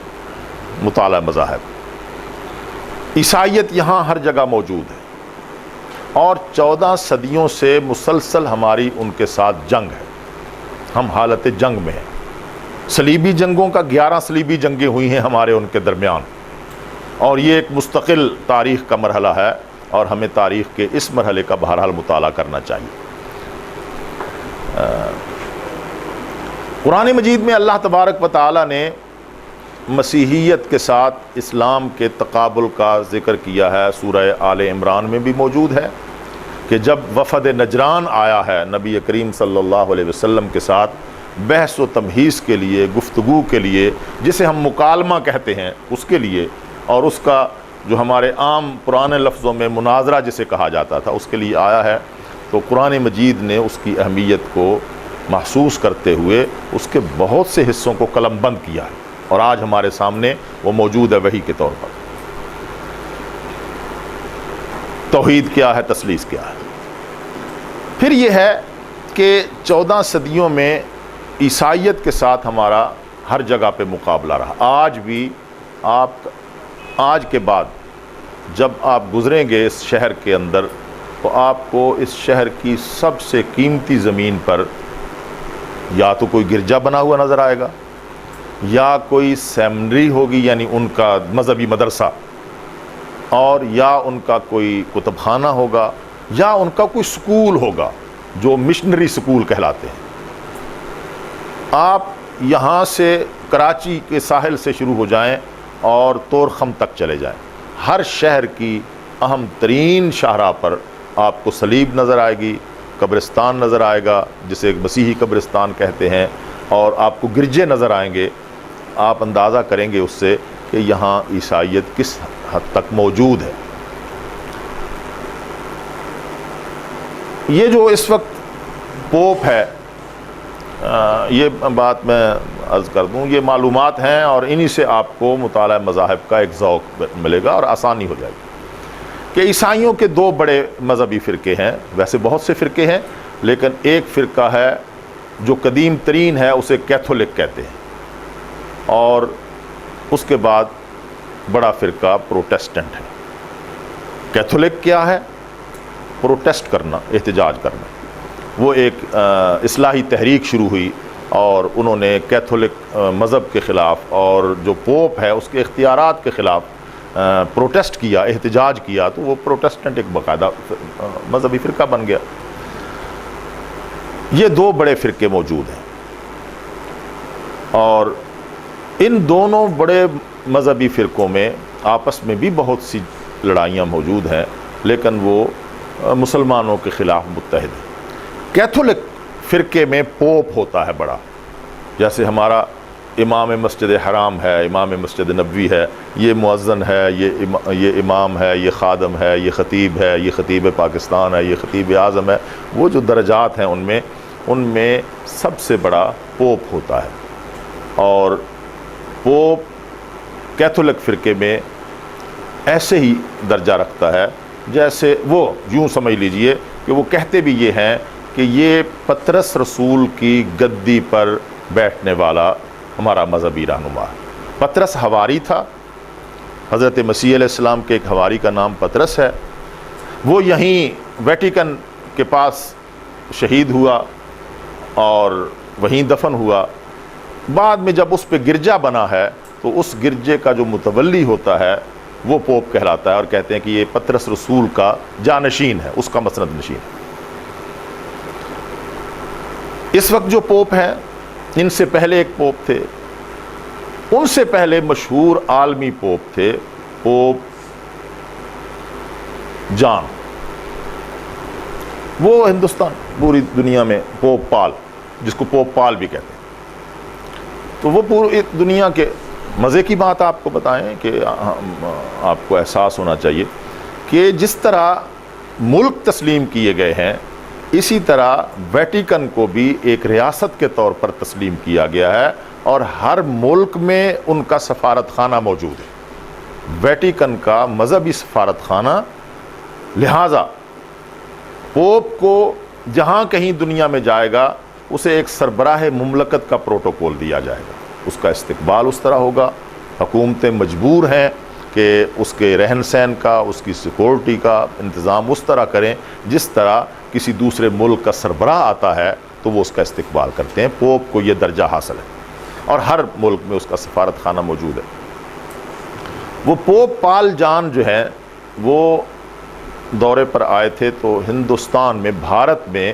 مطالعہ مذاہب۔ عیسائیت یہاں ہر جگہ موجود ہے اور 14 صدیوں سے مسلسل ہماری ان کے ساتھ جنگ ہے، ہم حالت جنگ میں ہیں۔ صلیبی جنگوں کا 11 صلیبی جنگیں ہوئی ہیں ہمارے ان کے درمیان، اور یہ ایک مستقل تاریخ کا مرحلہ ہے اور ہمیں تاریخ کے اس مرحلے کا بہرحال مطالعہ کرنا چاہیے۔ قرآن مجید میں اللہ تبارک و تعالی نے مسیحیت کے ساتھ اسلام کے تقابل کا ذکر کیا ہے۔ سورہ آل عمران میں بھی موجود ہے کہ جب وفد نجران آیا ہے نبی کریم صلی اللہ علیہ وسلم کے ساتھ بحث و تمہیز کے لیے، گفتگو کے لیے، جسے ہم مکالمہ کہتے ہیں اس کے لیے، اور اس کا جو ہمارے عام پرانے لفظوں میں مناظرہ جسے کہا جاتا تھا اس کے لیے آیا ہے، تو قرآن مجید نے اس کی اہمیت کو محسوس کرتے ہوئے اس کے بہت سے حصوں کو قلم بند کیا ہے، اور آج ہمارے سامنے وہ موجود ہے وحی کے طور پر۔ توحید کیا ہے، تثلیث کیا ہے۔ پھر یہ ہے کہ 14 صدیوں میں عیسائیت کے ساتھ ہمارا ہر جگہ پہ مقابلہ رہا۔ آج بھی آج کے بعد جب آپ گزریں گے اس شہر کے اندر تو آپ کو اس شہر کی سب سے قیمتی زمین پر یا تو کوئی گرجا بنا ہوا نظر آئے گا، یا کوئی سیمنری ہوگی یعنی ان کا مذہبی مدرسہ، اور یا ان کا کوئی کتب خانہ ہوگا، یا ان کا کوئی سکول ہوگا جو مشنری سکول کہلاتے ہیں۔ آپ یہاں سے کراچی کے ساحل سے شروع ہو جائیں اور طورخم تک چلے جائیں، ہر شہر کی اہم ترین شاہراہ پر آپ کو صلیب نظر آئے گی، قبرستان نظر آئے گا جسے مسیحی قبرستان کہتے ہیں، اور آپ کو گرجے نظر آئیں گے۔ آپ اندازہ کریں گے اس سے کہ یہاں عیسائیت کس حد تک موجود ہے۔ یہ جو اس وقت پوپ ہے، یہ بات میں عرض کر دوں، یہ معلومات ہیں اور انہی سے آپ کو مطالعہ مذاہب کا ایک ذوق ملے گا اور آسانی ہو جائے گی کہ عیسائیوں کے 2 بڑے مذہبی فرقے ہیں۔ ویسے بہت سے فرقے ہیں، لیکن ایک فرقہ ہے جو قدیم ترین ہے، اسے کیتھولک کہتے ہیں، اور اس کے بعد بڑا فرقہ پروٹیسٹنٹ ہے۔ کیتھولک کیا ہے؟ پروٹیسٹ کرنا، احتجاج کرنا۔ وہ ایک اصلاحی تحریک شروع ہوئی اور انہوں نے کیتھولک مذہب کے خلاف اور جو پوپ ہے اس کے اختیارات کے خلاف پروٹیسٹ کیا، احتجاج کیا، تو وہ پروٹیسٹنٹ ایک باقاعدہ مذہبی فرقہ بن گیا۔ یہ 2 بڑے فرقے موجود ہیں، اور ان دونوں بڑے مذہبی فرقوں میں آپس میں بھی بہت سی لڑائیاں موجود ہیں، لیکن وہ مسلمانوں کے خلاف متحد ہیں۔ کیتھولک فرقے میں پوپ ہوتا ہے بڑا، جیسے ہمارا امام مسجد حرام ہے، امام مسجد نبوی ہے، یہ مؤذن ہے، یہ امام ہے، یہ خادم ہے، یہ خطیب ہے، یہ خطیب پاکستان ہے، یہ خطیب اعظم ہے۔ وہ جو درجات ہیں ان میں سب سے بڑا پوپ ہوتا ہے، اور پوپ کیتھولک فرقے میں ایسے ہی درجہ رکھتا ہے جیسے وہ، یوں سمجھ لیجئے کہ وہ کہتے بھی یہ ہیں کہ یہ پطرس رسول کی گدی پر بیٹھنے والا ہمارا مذہبی رہنما ہے۔ پطرس حواری تھا، حضرت مسیح علیہ السلام کے ایک حواری کا نام پطرس ہے، وہ یہیں ویٹیکن کے پاس شہید ہوا اور وہیں دفن ہوا۔ بعد میں جب اس پہ گرجا بنا ہے تو اس گرجے کا جو متولی ہوتا ہے وہ پوپ کہلاتا ہے، اور کہتے ہیں کہ یہ پطرس رسول کا جانشین ہے، اس کا مسند نشین ہے۔ اس وقت جو پوپ ہیں، ان سے پہلے ایک پوپ تھے، ان سے پہلے مشہور عالمی پوپ تھے، پوپ جان۔ وہ ہندوستان، پوری دنیا میں پوپ پال، جس کو پوپ پال بھی کہتے ہیں، تو وہ پوری دنیا کے مزے کی بات آپ کو بتائیں کہ آپ کو احساس ہونا چاہیے کہ جس طرح ملک تسلیم کیے گئے ہیں، اسی طرح ویٹیکن کو بھی ایک ریاست کے طور پر تسلیم کیا گیا ہے، اور ہر ملک میں ان کا سفارت خانہ موجود ہے، ویٹیکن کا مذہبی سفارت خانہ۔ لہٰذا پوپ کو جہاں کہیں دنیا میں جائے گا اسے ایک سربراہ مملکت کا پروٹوکول دیا جائے گا، اس کا استقبال اس طرح ہوگا، حکومتیں مجبور ہیں کہ اس کے رہن سہن کا، اس کی سیکورٹی کا انتظام اس طرح کریں جس طرح کسی دوسرے ملک کا سربراہ آتا ہے تو وہ اس کا استقبال کرتے ہیں۔ پوپ کو یہ درجہ حاصل ہے اور ہر ملک میں اس کا سفارت خانہ موجود ہے۔ وہ پوپ پال جان جو ہے وہ دورے پر آئے تھے تو ہندوستان میں، بھارت میں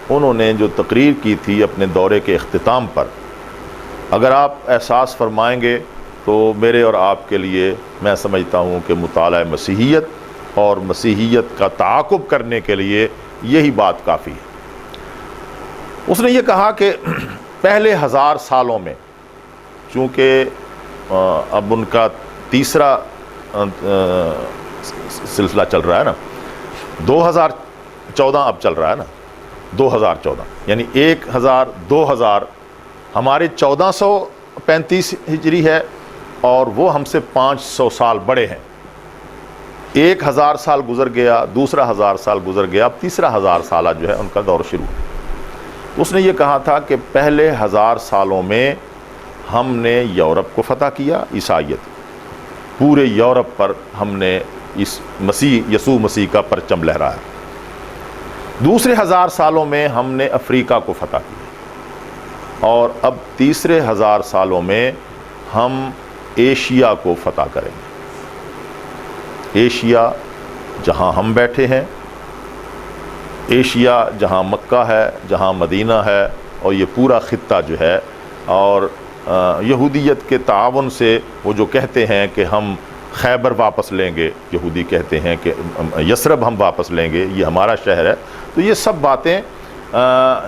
انہوں نے جو تقریر کی تھی اپنے دورے کے اختتام پر، اگر آپ احساس فرمائیں گے تو میرے اور آپ کے لیے میں سمجھتا ہوں کہ مطالعہ مسیحیت اور مسیحیت کا تعاقب کرنے کے لیے یہی بات کافی ہے۔ اس نے یہ کہا کہ پہلے 1000 سالوں میں، چونکہ اب ان کا تیسرا سلسلہ چل رہا ہے نا، 2014 اب چل رہا ہے نا، 2014 یعنی 1000 2000 ہمارے 1435 ہجری ہے اور وہ ہم سے 500 سال بڑے ہیں۔ 1000 سال گزر گیا، دوسرا 1000 سال گزر گیا، اب تیسرا 1000 سالہ جو ہے ان کا دور شروع ہے۔ اس نے یہ کہا تھا کہ پہلے 1000 سالوں میں ہم نے یورپ کو فتح کیا، عیسائیت، پورے یورپ پر ہم نے اس یسوع مسیح کا پرچم لہرایا۔ دوسرے 1000 سالوں میں ہم نے افریقہ کو فتح کیا اور اب تیسرے 1000 سالوں میں ہم ایشیا کو فتح کریں گے۔ ایشیا جہاں ہم بیٹھے ہیں، ایشیا جہاں مکہ ہے، جہاں مدینہ ہے، اور یہ پورا خطہ جو ہے، اور یہودیت کے تعاون سے وہ جو کہتے ہیں کہ ہم خیبر واپس لیں گے، یہودی کہتے ہیں کہ یثرب ہم واپس لیں گے، یہ ہمارا شہر ہے، تو یہ سب باتیں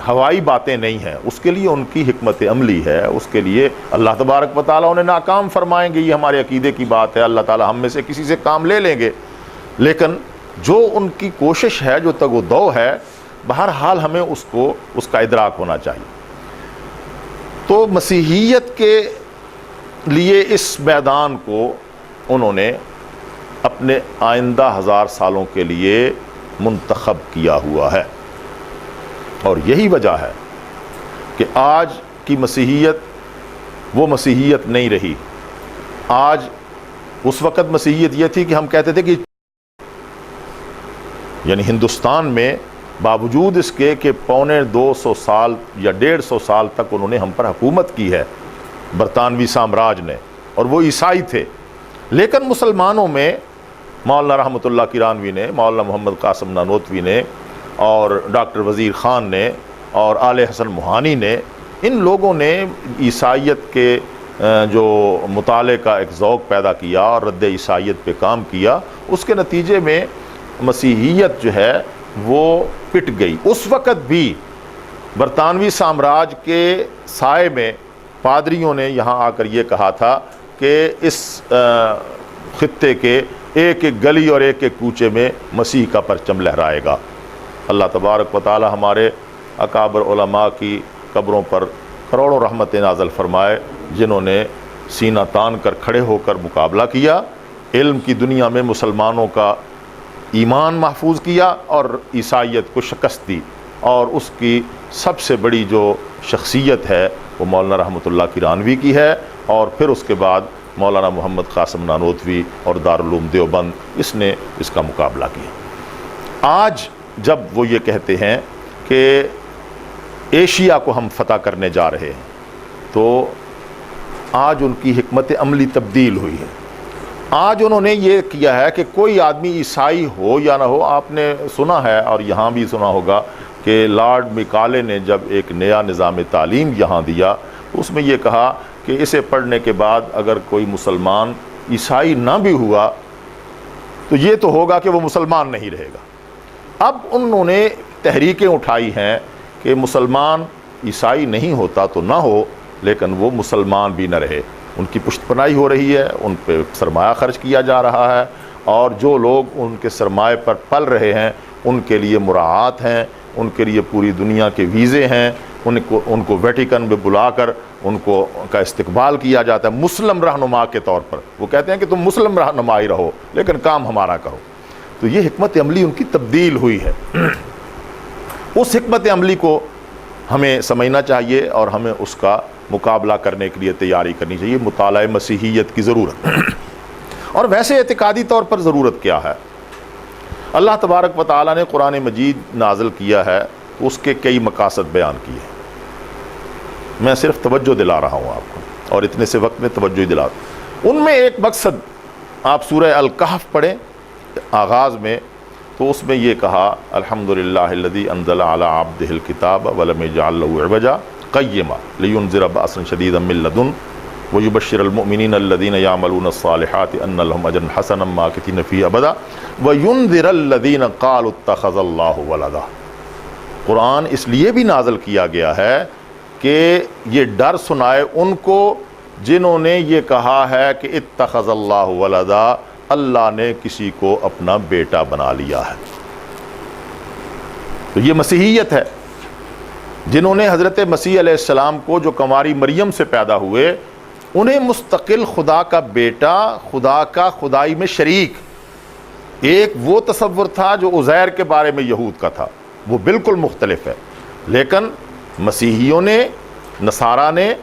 ہوائی باتیں نہیں ہیں، اس کے لیے ان کی حکمت عملی ہے، اس کے لیے اللہ تبارک و تعالیٰ انہیں ناکام فرمائیں گے، یہ ہمارے عقیدے کی بات ہے، اللہ تعالیٰ ہم میں سے کسی سے کام لے لیں گے، لیکن جو ان کی کوشش ہے، جو تگ و دو ہے، بہرحال ہمیں اس کا ادراک ہونا چاہیے۔ تو مسیحیت کے لیے اس میدان کو انہوں نے اپنے آئندہ 1000 سالوں کے لیے منتخب کیا ہوا ہے، اور یہی وجہ ہے کہ آج کی مسیحیت وہ مسیحیت نہیں رہی۔ آج اس وقت مسیحیت یہ تھی کہ ہم کہتے تھے کہ یعنی ہندوستان میں باوجود اس کے کہ 250 سال یا 150 سال تک انہوں نے ہم پر حکومت کی ہے، برطانوی سامراج نے، اور وہ عیسائی تھے، لیکن مسلمانوں میں مولانا رحمۃ اللہ کرانوی نے، مولانا محمد قاسم نانوتوی نے، اور ڈاکٹر وزیر خان نے، اور آل حسن موہانی نے، ان لوگوں نے عیسائیت کے جو مطالعے کا ایک ذوق پیدا کیا اور رد عیسائیت پہ کام کیا، اس کے نتیجے میں مسیحیت جو ہے وہ پٹ گئی۔ اس وقت بھی برطانوی سامراج کے سائے میں پادریوں نے یہاں آ کر یہ کہا تھا کہ اس خطے کے ایک ایک گلی اور ایک ایک کوچے میں مسیح کا پرچم لہرائے گا۔ اللہ تبارک و تعالی ہمارے اکابر علماء کی قبروں پر کروڑوں رحمت نازل فرمائے، جنہوں نے سینہ تان کر کھڑے ہو کر مقابلہ کیا، علم کی دنیا میں مسلمانوں کا ایمان محفوظ کیا اور عیسائیت کو شکست دی، اور اس کی سب سے بڑی جو شخصیت ہے وہ مولانا رحمۃ اللہ کرانوی کی ہے، اور پھر اس کے بعد مولانا محمد قاسم نانوتوی اور دارالعلوم دیوبند اس نے اس کا مقابلہ کیا۔ آج جب وہ یہ کہتے ہیں کہ ایشیا کو ہم فتح کرنے جا رہے ہیں، تو آج ان کی حکمت عملی تبدیل ہوئی ہے۔ آج انہوں نے یہ کیا ہے کہ کوئی آدمی عیسائی ہو یا نہ ہو، آپ نے سنا ہے اور یہاں بھی سنا ہوگا کہ لارڈ میکالے نے جب ایک نیا نظام تعلیم یہاں دیا تو اس میں یہ کہا کہ اسے پڑھنے کے بعد اگر کوئی مسلمان عیسائی نہ بھی ہوا تو یہ تو ہوگا کہ وہ مسلمان نہیں رہے گا۔ اب انہوں نے تحریکیں اٹھائی ہیں کہ مسلمان عیسائی نہیں ہوتا تو نہ ہو، لیکن وہ مسلمان بھی نہ رہے، ان کی پشت پناہی ہو رہی ہے، ان پہ سرمایہ خرچ کیا جا رہا ہے، اور جو لوگ ان کے سرمایہ پر پل رہے ہیں ان کے لیے مراعات ہیں، ان کے لیے پوری دنیا کے ویزے ہیں، ان کو ویٹیکن میں بلا کر ان کو کا استقبال کیا جاتا ہے مسلم رہنما کے طور پر۔ وہ کہتے ہیں کہ تم مسلم رہنما ہی رہو لیکن کام ہمارا کرو۔ تو یہ حکمت عملی ان کی تبدیل ہوئی ہے۔ اس حکمت عملی کو ہمیں سمجھنا چاہیے اور ہمیں اس کا مقابلہ کرنے کے لیے تیاری کرنی چاہیے. مطالعہ مسیحیت کی ضرورت. اور ویسے اعتقادی طور پر ضرورت کیا ہے؟ اللہ تبارک و تعالیٰ نے قرآن مجید نازل کیا ہے تو اس کے کئی مقاصد بیان کیے. میں صرف توجہ دلا رہا ہوں آپ کو، اور اتنے سے وقت میں توجہ دلا. ان میں ایک مقصد، آپ سورہ الکہف پڑھیں آغاز میں، تو اس میں یہ کہا الحمدللہ الذی انزل علی عبدہ الکتاب ولم یجعل لہ عوجا قیما لینذر بأسا شدیدا من لدن ویبشر المؤمنین الذین یعملون الصالحات ان لهم اجرا حسنا ماکثین فیہ ابدا وینذر الذین قالوا اتخذ اللہ ولدا. قرآن اس لیے بھی نازل کیا گیا ہے کہ یہ ڈر سنائے ان کو جنہوں نے یہ کہا ہے کہ اتخذ اللہ ولدا، اللہ نے کسی کو اپنا بیٹا بنا لیا ہے. تو یہ مسیحیت ہے. جنہوں نے حضرت مسیح علیہ السلام کو، جو کنواری مریم سے پیدا ہوئے، انہیں مستقل خدا کا بیٹا، خدا کا خدائی میں شریک. ایک وہ تصور تھا جو عزیر کے بارے میں یہود کا تھا، وہ بالکل مختلف ہے. لیکن مسیحیوں نے، نصارہ نے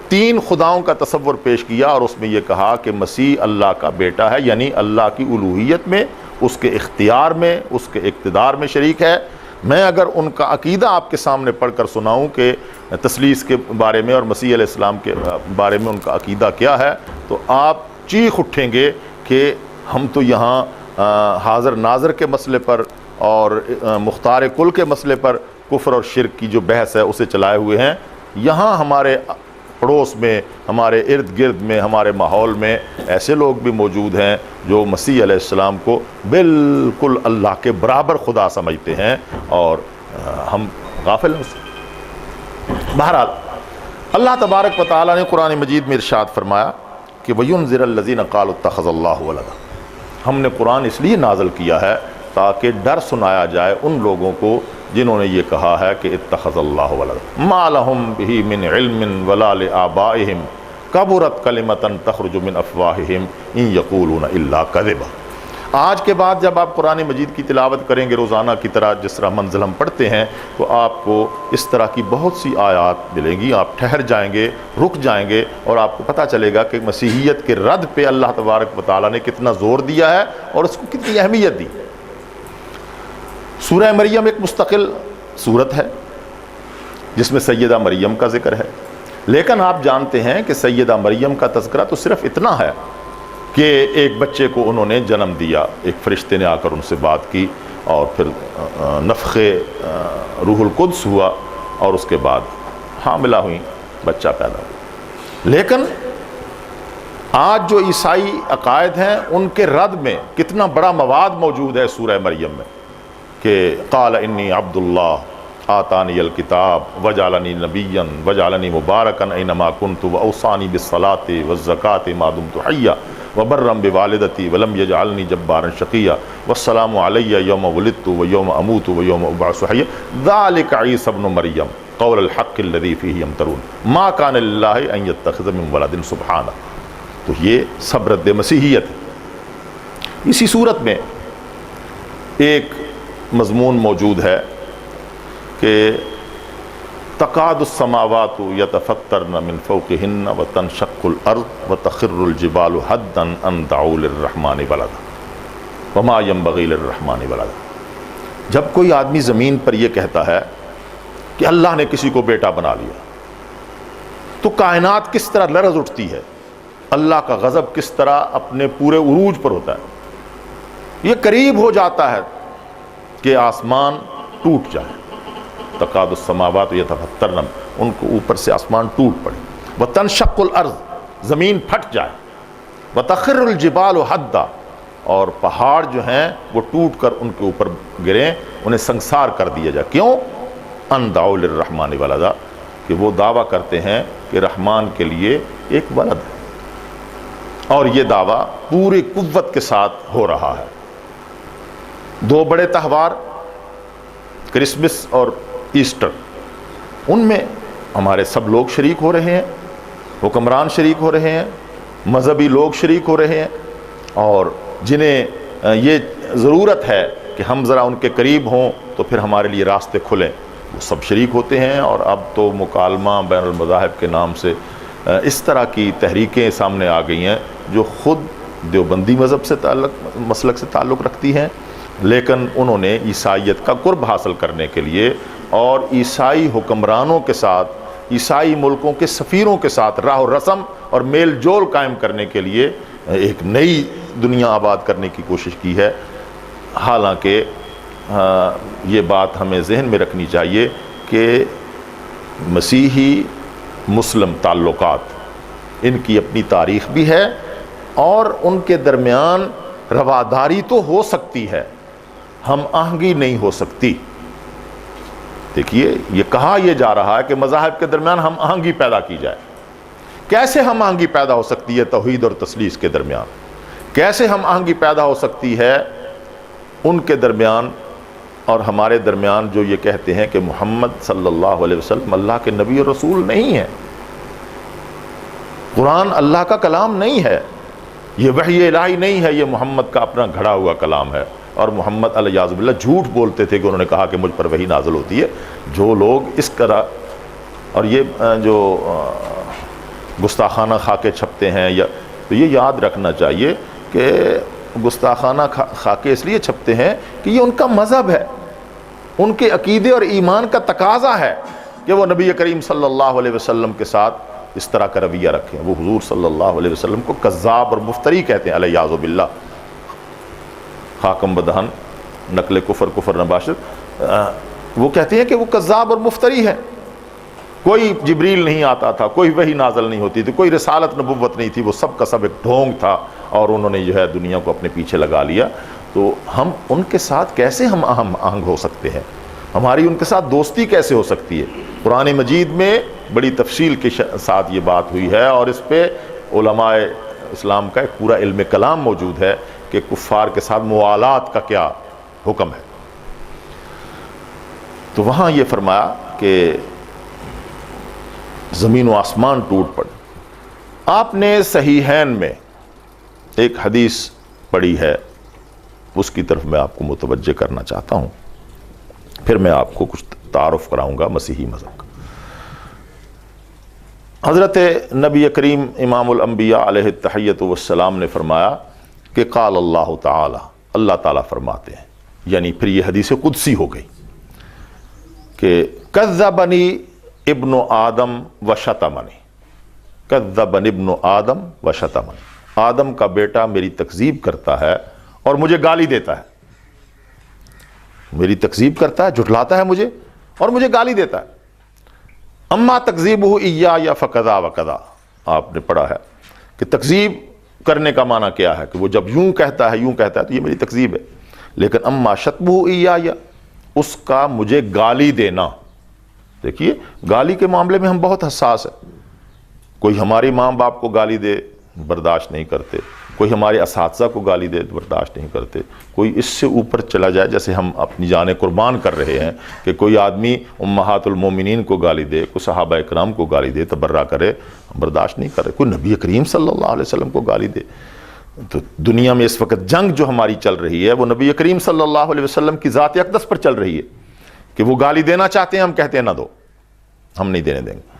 تین خداؤں کا تصور پیش کیا، اور اس میں یہ کہا کہ مسیح اللہ کا بیٹا ہے، یعنی اللہ کی الوہیت میں، اس کے اختیار میں، اس کے اقتدار میں شریک ہے. میں اگر ان کا عقیدہ آپ کے سامنے پڑھ کر سناؤں کہ تثلیث کے بارے میں اور مسیح علیہ السلام کے بارے میں ان کا عقیدہ کیا ہے، تو آپ چیخ اٹھیں گے کہ ہم تو یہاں حاضر ناظر کے مسئلے پر اور مختار کل کے مسئلے پر کفر اور شرک کی جو بحث ہے اسے چلائے ہوئے ہیں. یہاں ہمارے پڑوس میں، ہمارے ارد گرد میں، ہمارے ماحول میں ایسے لوگ بھی موجود ہیں جو مسیح علیہ السلام کو بالکل اللہ کے برابر خدا سمجھتے ہیں، اور ہم غافل ہیں اس سے. بہرحال اللہ تبارک و تعالیٰ نے قرآن مجید میں ارشاد فرمایا کہ وَيُنذِرَ الَّذِينَ قَالُوا اتَّخَذَ اللَّهُ وَلَدًا. ہم نے قرآن اس لیے نازل کیا ہے تاکہ ڈر سنایا جائے ان لوگوں کو جنہوں نے یہ کہا ہے کہ اتخذ اللہ ولدا ما لهم به من علم ولا لآبائهم کبرت کلمۃ تخرج من افواہہم ان یقولون الا کذبا. آج کے بعد جب آپ قرآن مجید کی تلاوت کریں گے روزانہ کی طرح، جس طرح منزل ہم پڑھتے ہیں، تو آپ کو اس طرح کی بہت سی آیات ملیں گی. آپ ٹھہر جائیں گے، رک جائیں گے، اور آپ کو پتہ چلے گا کہ مسیحیت کے رد پہ اللہ تبارک و تعالیٰ نے کتنا زور دیا ہے اور اس کو کتنی اہمیت دی. سورہ مریم ایک مستقل سورت ہے جس میں سیدہ مریم کا ذکر ہے، لیکن آپ جانتے ہیں کہ سیدہ مریم کا تذکرہ تو صرف اتنا ہے کہ ایک بچے کو انہوں نے جنم دیا، ایک فرشتے نے آ کر ان سے بات کی، اور پھر نفخ روح القدس ہوا، اور اس کے بعد حاملہ ہوئیں، بچہ پیدا ہوا. لیکن آج جو عیسائی عقائد ہیں ان کے رد میں کتنا بڑا مواد موجود ہے سورہ مریم میں، کہ قال انی عبد اللہ آتانی الکتاب وجعلنی نبیا وجعلنی مبارکا اینما کنت واوصانی بالصلاۃ والزکاۃ ما دمت حیا وبرا بوالدتی ولم یجعلنی جبارا شقیا والسلام علی یوم ولدت ویوم اموت ویوم ابعث حیا ذلک عیسی ابن مریم قول الحق الذی فیہ یمترون ما کان للہ ان یتخذ من ولد سبحانہ. تو یہ سب رد مسیحیت ہے. اسی صورت میں ایک مضمون موجود ہے کہ تقاد السماوات یتفطرن من فوقہن وتنشق الارض وتخر الجبال حدا ان دعوا للرحمن ولدا وما ينبغي للرحمن ولدا. جب کوئی آدمی زمین پر یہ کہتا ہے کہ اللہ نے کسی کو بیٹا بنا لیا، تو کائنات کس طرح لرز اٹھتی ہے، اللہ کا غضب کس طرح اپنے پورے عروج پر ہوتا ہے. یہ قریب ہو جاتا ہے کہ آسمان ٹوٹ جائے. تقاد السماوات یتفطرن، ان کو اوپر سے آسمان ٹوٹ پڑے. وتنشق الارض، زمین پھٹ جائے. وتخر الجبال حدا، اور پہاڑ جو ہیں وہ ٹوٹ کر ان کے اوپر گریں، انہیں سنسار کر دیا جائے. کیوں؟ ان دعوا للرحمن ولدا، کہ وہ دعویٰ کرتے ہیں کہ رحمان کے لیے ایک ولد ہے. اور یہ دعویٰ پوری قوت کے ساتھ ہو رہا ہے. دو بڑے تہوار کرسمس اور ایسٹر، ان میں ہمارے سب لوگ شریک ہو رہے ہیں، حکمران شریک ہو رہے ہیں، مذہبی لوگ شریک ہو رہے ہیں، اور جنہیں یہ ضرورت ہے کہ ہم ذرا ان کے قریب ہوں تو پھر ہمارے لیے راستے کھلیں، وہ سب شریک ہوتے ہیں۔ اور اب تو مکالمہ بین المذاہب کے نام سے اس طرح کی تحریکیں سامنے آ گئی ہیں جو خود دیوبندی مذہب سے مسلک سے تعلق رکھتی ہیں، لیکن انہوں نے عیسائیت کا قرب حاصل کرنے کے لیے اور عیسائی حکمرانوں کے ساتھ، عیسائی ملکوں کے سفیروں کے ساتھ راہ و رسم اور میل جول قائم کرنے کے لیے ایک نئی دنیا آباد کرنے کی کوشش کی ہے۔ حالانکہ یہ بات ہمیں ذہن میں رکھنی چاہیے کہ مسیحی مسلم تعلقات، ان کی اپنی تاریخ بھی ہے اور ان کے درمیان رواداری تو ہو سکتی ہے، ہم آہنگی نہیں ہو سکتی۔ دیکھیے یہ کہا یہ جا رہا ہے کہ مذاہب کے درمیان ہم آہنگی پیدا کی جائے۔ کیسے ہم آہنگی پیدا ہو سکتی ہے توحید اور تثلیث کے درمیان؟ کیسے ہم آہنگی پیدا ہو سکتی ہے ان کے درمیان اور ہمارے درمیان جو یہ کہتے ہیں کہ محمد صلی اللہ علیہ وسلم اللہ کے نبی اور رسول نہیں ہے، قرآن اللہ کا کلام نہیں ہے، یہ وحی الہی نہیں ہے، یہ محمد کا اپنا گھڑا ہوا کلام ہے۔ اور محمد علیہ باللہ جھوٹ بولتے تھے کہ انہوں نے کہا کہ مجھ پر وحی نازل ہوتی ہے۔ جو لوگ اس طرح اور یہ جو گستاخانہ خاکے چھپتے ہیں، یا تو یہ یاد رکھنا چاہیے کہ گستاخانہ خاکے اس لیے چھپتے ہیں کہ یہ ان کا مذہب ہے، ان کے عقیدے اور ایمان کا تقاضا ہے کہ وہ نبی کریم صلی اللہ علیہ وسلم کے ساتھ اس طرح کا رویہ رکھیں۔ وہ حضور صلی اللہ علیہ وسلم کو کذاب اور مفتری کہتے ہیں علیہ باللہ، خاکم بدہن نقل کفر نباشر، وہ کہتے ہیں کہ وہ کذاب اور مفتری ہے۔ کوئی جبریل نہیں آتا تھا، کوئی وحی نازل نہیں ہوتی تھی، کوئی رسالت نبوت نہیں تھی، وہ سب کا سب ایک ڈھونگ تھا اور انہوں نے جو ہے دنیا کو اپنے پیچھے لگا لیا۔ تو ہم ان کے ساتھ کیسے ہم آہنگ ہو سکتے ہیں؟ ہماری ان کے ساتھ دوستی کیسے ہو سکتی ہے؟ قرآن مجید میں بڑی تفصیل کے ساتھ یہ بات ہوئی ہے اور اس پہ علماء اسلام کا ایک پورا علم کلام موجود ہے کہ کفار کے ساتھ موالات کا کیا حکم ہے۔ تو وہاں یہ فرمایا کہ زمین و آسمان ٹوٹ پڑے۔ آپ نے صحیحین میں ایک حدیث پڑھی ہے، اس کی طرف میں آپ کو متوجہ کرنا چاہتا ہوں، پھر میں آپ کو کچھ تعارف کراؤں گا مسیحی مذہب کا۔ حضرت نبی کریم امام الانبیاء علیہ التحیۃ والسلام نے فرمایا کہ قال اللہ تعالی، اللہ تعالیٰ فرماتے ہیں، یعنی پھر یہ حدیث قدسی ہو گئی کہ کذبنی ابن آدم و شتمنی، کذبنی ابن آدم و شتمنی، آدم کا بیٹا میری تکذیب کرتا ہے اور مجھے گالی دیتا ہے، میری تکذیب کرتا ہے، جھٹلاتا ہے مجھے اور مجھے گالی دیتا ہے۔ اما تکذیبہ ایایا فکذا وکذا، آپ نے پڑھا ہے کہ تکذیب کرنے کا معنی کیا ہے کہ وہ جب یوں کہتا ہے تو یہ میری تکذیب ہے، لیکن اما شتمہ ایایا، اس کا مجھے گالی دینا۔ دیکھیے گالی کے معاملے میں ہم بہت حساس ہیں، کوئی ہماری ماں باپ کو گالی دے برداشت نہیں کرتے، کوئی ہمارے اساتذہ کو گالی دے برداشت نہیں کرتے، کوئی اس سے اوپر چلا جائے جیسے ہم اپنی جانیں قربان کر رہے ہیں کہ کوئی آدمی امہات المومنین کو گالی دے، کوئی صحابہ اکرام کو گالی دے، تبرہ کرے، برداشت نہیں کرے، کوئی نبی کریم صلی اللہ علیہ وسلم کو گالی دے۔ تو دنیا میں اس وقت جنگ جو ہماری چل رہی ہے وہ نبی کریم صلی اللہ علیہ وسلم کی ذات اقدس پر چل رہی ہے کہ وہ گالی دینا چاہتے ہیں، ہم کہتے ہیں نہ دو، ہم نہیں دینے دیں گے۔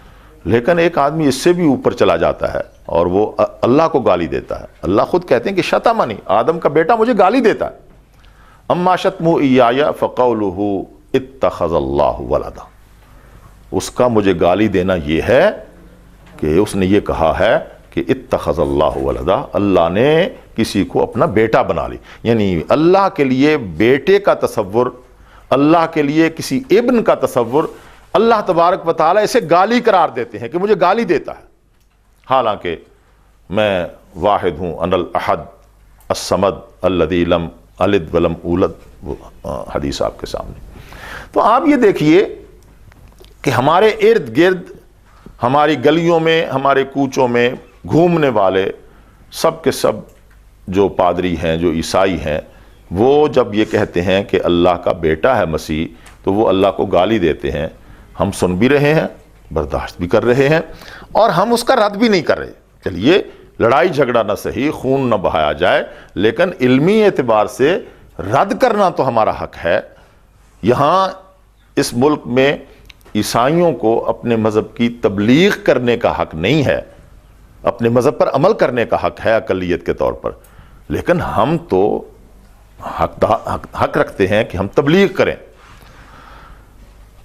لیکن ایک آدمی اس سے بھی اوپر چلا جاتا ہے اور وہ اللہ کو گالی دیتا ہے۔ اللہ خود کہتے ہیں کہ شتمنی، آدم کا بیٹا مجھے گالی دیتا ہے۔ اما شتمہ ایایا فقولہ اتخذ اللہ ولدا، اس کا مجھے گالی دینا یہ ہے کہ اس نے یہ کہا ہے کہ اتخذ اللہ ولدا، اللہ نے کسی کو اپنا بیٹا بنا لی، یعنی اللہ کے لیے بیٹے کا تصور، اللہ کے لیے کسی ابن کا تصور، اللہ تبارک و تعالیٰ اسے گالی قرار دیتے ہیں کہ مجھے گالی دیتا ہے، حالانکہ میں واحد ہوں، انا الاحد الصمد الذی لم الد ولم اولد، وہ حدیث آپ کے سامنے۔ تو آپ یہ دیکھیے کہ ہمارے ارد گرد، ہماری گلیوں میں، ہمارے کوچوں میں گھومنے والے سب کے سب جو پادری ہیں، جو عیسائی ہیں، وہ جب یہ کہتے ہیں کہ اللہ کا بیٹا ہے مسیح، تو وہ اللہ کو گالی دیتے ہیں۔ ہم سن بھی رہے ہیں، برداشت بھی کر رہے ہیں اور ہم اس کا رد بھی نہیں کر رہے۔ چلیے لڑائی جھگڑا نہ صحیح، خون نہ بہایا جائے، لیکن علمی اعتبار سے رد کرنا تو ہمارا حق ہے۔ یہاں اس ملک میں عیسائیوں کو اپنے مذہب کی تبلیغ کرنے کا حق نہیں ہے، اپنے مذہب پر عمل کرنے کا حق ہے اقلیت کے طور پر، لیکن ہم تو حق رکھتے ہیں کہ ہم تبلیغ کریں۔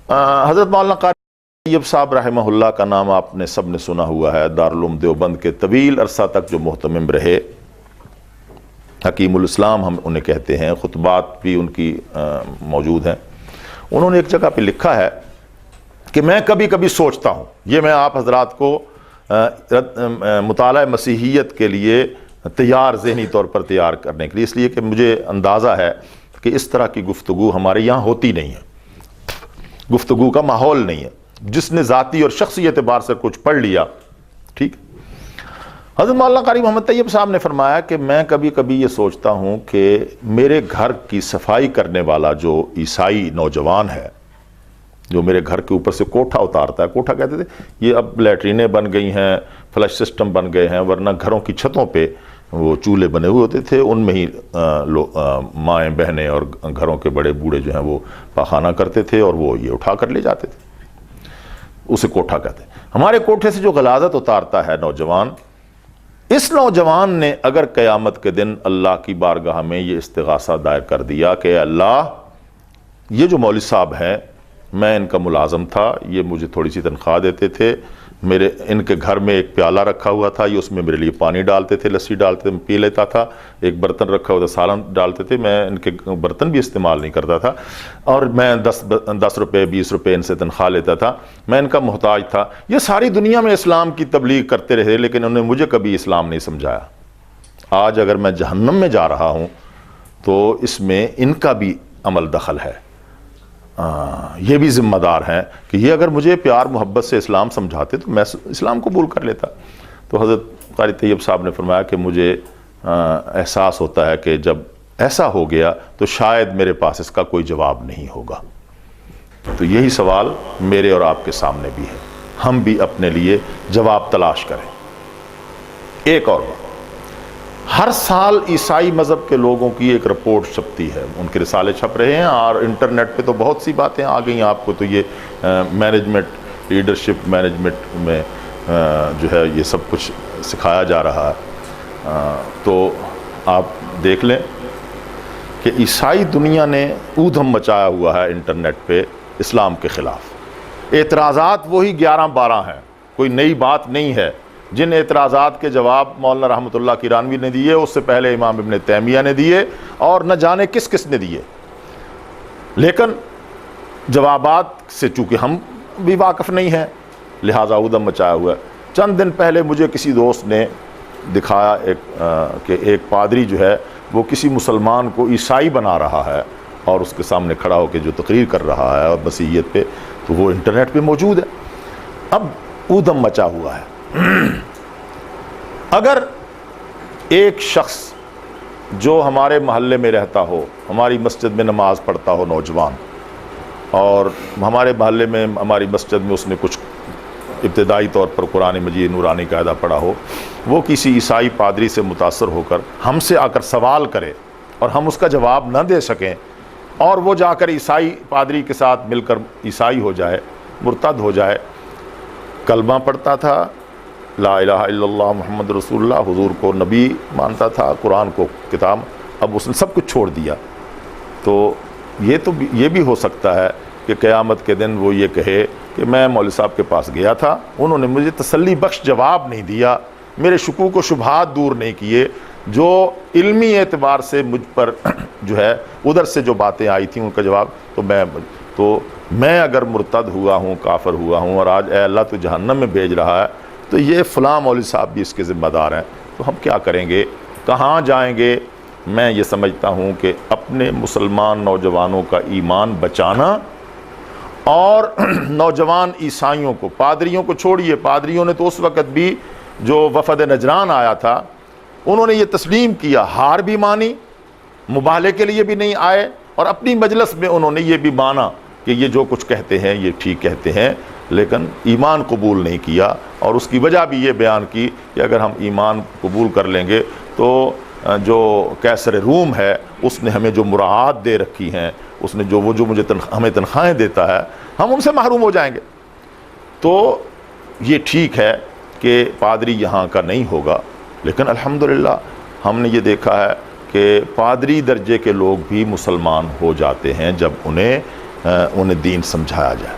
حضرت مولانا قاری طیب صاحب رحمہ اللہ کا نام آپ نے سب نے سنا ہوا ہے، دارالعلوم دیوبند کے طویل عرصہ تک جو محتمم رہے، حکیم الاسلام ہم انہیں کہتے ہیں، خطبات بھی ان کی موجود ہیں۔ انہوں نے ایک جگہ پہ لکھا ہے کہ میں کبھی کبھی سوچتا ہوں، یہ میں آپ حضرات کو مطالعہ مسیحیت کے لیے تیار، ذہنی طور پر تیار کرنے کے لیے، اس لیے کہ مجھے اندازہ ہے کہ اس طرح کی گفتگو ہمارے یہاں ہوتی نہیں ہے، گفتگو کا ماحول نہیں ہے، جس نے ذاتی اور شخصی اعتبار سے کچھ پڑھ لیا، ٹھیک۔ حضرت مولانا قاری محمد طیب صاحب نے فرمایا کہ میں کبھی کبھی یہ سوچتا ہوں کہ میرے گھر کی صفائی کرنے والا جو عیسائی نوجوان ہے، جو میرے گھر کے اوپر سے کوٹھا اتارتا ہے، کوٹھا کہتے تھے، یہ اب لیٹرینیں بن گئی ہیں، فلش سسٹم بن گئے ہیں، ورنہ گھروں کی چھتوں پہ وہ چولہے بنے ہوئے ہوتے تھے، ان میں ہی مائیں بہنیں اور گھروں کے بڑے بوڑھے جو ہیں وہ پاخانہ کرتے تھے اور وہ یہ اٹھا کر لے جاتے تھے، اسے کوٹھا کہتے ہیں۔ ہمارے کوٹھے سے جو غلاظت اتارتا ہے نوجوان، اس نوجوان نے اگر قیامت کے دن اللہ کی بارگاہ میں یہ استغاثہ دائر کر دیا کہ اے اللہ، یہ جو مولوی صاحب ہیں، میں ان کا ملازم تھا، یہ مجھے تھوڑی سی تنخواہ دیتے تھے، میرے ان کے گھر میں ایک پیالہ رکھا ہوا تھا، یہ اس میں میرے لیے پانی ڈالتے تھے، لسی ڈالتے تھے، میں پی لیتا تھا، ایک برتن رکھا ہوا تھا، سالن ڈالتے تھے، میں ان کے برتن بھی استعمال نہیں کرتا تھا، اور میں 10 روپے 20 روپے ان سے تنخواہ لیتا تھا، میں ان کا محتاج تھا، یہ ساری دنیا میں اسلام کی تبلیغ کرتے رہے لیکن انہوں نے مجھے کبھی اسلام نہیں سمجھایا۔ آج اگر میں جہنم میں جا رہا ہوں تو اس میں ان کا بھی عمل دخل ہے، یہ بھی ذمہ دار ہیں کہ یہ اگر مجھے پیار محبت سے اسلام سمجھاتے تو میں اسلام قبول کر لیتا۔ تو حضرت قاری طیب صاحب نے فرمایا کہ مجھے احساس ہوتا ہے کہ جب ایسا ہو گیا تو شاید میرے پاس اس کا کوئی جواب نہیں ہوگا۔ تو یہی سوال میرے اور آپ کے سامنے بھی ہے، ہم بھی اپنے لیے جواب تلاش کریں۔ ایک اور بات، ہر سال عیسائی مذہب کے لوگوں کی ایک رپورٹ چھپتی ہے، ان کے رسالے چھپ رہے ہیں، اور انٹرنیٹ پہ تو بہت سی باتیں آ گئی ہیں، آپ کو تو یہ مینجمنٹ، لیڈرشپ مینجمنٹ میں جو ہے یہ سب کچھ سکھایا جا رہا ہے۔ تو آپ دیکھ لیں کہ عیسائی دنیا نے اودھم مچایا ہوا ہے انٹرنیٹ پہ اسلام کے خلاف۔ اعتراضات وہی 11-12 ہیں، کوئی نئی بات نہیں ہے۔ جن اعتراضات کے جواب مولانا رحمۃ اللہ کیرانوی نے دیے، اس سے پہلے امام ابن تیمیہ نے دیے، اور نہ جانے کس کس نے دیے، لیکن جوابات سے چونکہ ہم بھی واقف نہیں ہیں لہٰذا اودھم مچایا ہوا ہے۔ چند دن پہلے مجھے کسی دوست نے دکھایا کہ ایک پادری جو ہے وہ کسی مسلمان کو عیسائی بنا رہا ہے اور اس کے سامنے کھڑا ہو کے جو تقریر کر رہا ہے اور مسیحیت پہ، تو وہ انٹرنیٹ پہ موجود ہے۔ اب اودھم مچا ہوا ہے۔ اگر ایک شخص جو ہمارے محلے میں رہتا ہو، ہماری مسجد میں نماز پڑھتا ہو، نوجوان، اور ہمارے محلے میں ہماری مسجد میں اس نے کچھ ابتدائی طور پر قرآن مجید نورانی قاعدہ پڑھا ہو، وہ کسی عیسائی پادری سے متاثر ہو کر ہم سے آ کر سوال کرے اور ہم اس کا جواب نہ دے سکیں، اور وہ جا کر عیسائی پادری کے ساتھ مل کر عیسائی ہو جائے، مرتد ہو جائے، کلمہ پڑھتا تھا، لا الہ الا اللہ محمد رسول اللہ، حضور کو نبی مانتا تھا، قرآن کو کتاب، اب اس نے سب کچھ چھوڑ دیا، تو یہ بھی ہو سکتا ہے کہ قیامت کے دن وہ یہ کہے کہ میں مولوی صاحب کے پاس گیا تھا، انہوں نے مجھے تسلی بخش جواب نہیں دیا، میرے شکوک و شبہات دور نہیں کیے، جو علمی اعتبار سے مجھ پر جو ہے ادھر سے جو باتیں آئی تھیں ان کا جواب، تو میں اگر مرتد ہوا ہوں، کافر ہوا ہوں، اور آج اے اللہ تو جہنم میں بھیج رہا ہے، تو یہ فلاں مولوی صاحب بھی اس کے ذمہ دار ہیں، تو ہم کیا کریں گے، کہاں جائیں گے؟ میں یہ سمجھتا ہوں کہ اپنے مسلمان نوجوانوں کا ایمان بچانا، اور نوجوان عیسائیوں کو، پادریوں کو چھوڑیے، پادریوں نے تو اس وقت بھی جو وفد نجران آیا تھا انہوں نے یہ تسلیم کیا، ہار بھی مانی، مباہلے کے لیے بھی نہیں آئے، اور اپنی مجلس میں انہوں نے یہ بھی مانا کہ یہ جو کچھ کہتے ہیں یہ ٹھیک کہتے ہیں، لیکن ایمان قبول نہیں کیا، اور اس کی وجہ بھی یہ بیان کی کہ اگر ہم ایمان قبول کر لیں گے تو جو قیصر روم ہے اس نے ہمیں جو مراعات دے رکھی ہیں، اس نے جو مجھے ہمیں تنخواہیں دیتا ہے، ہم ان سے محروم ہو جائیں گے۔ تو یہ ٹھیک ہے کہ پادری یہاں کا نہیں ہوگا، لیکن الحمدللہ ہم نے یہ دیکھا ہے کہ پادری درجے کے لوگ بھی مسلمان ہو جاتے ہیں جب انہیں دین سمجھایا جائے۔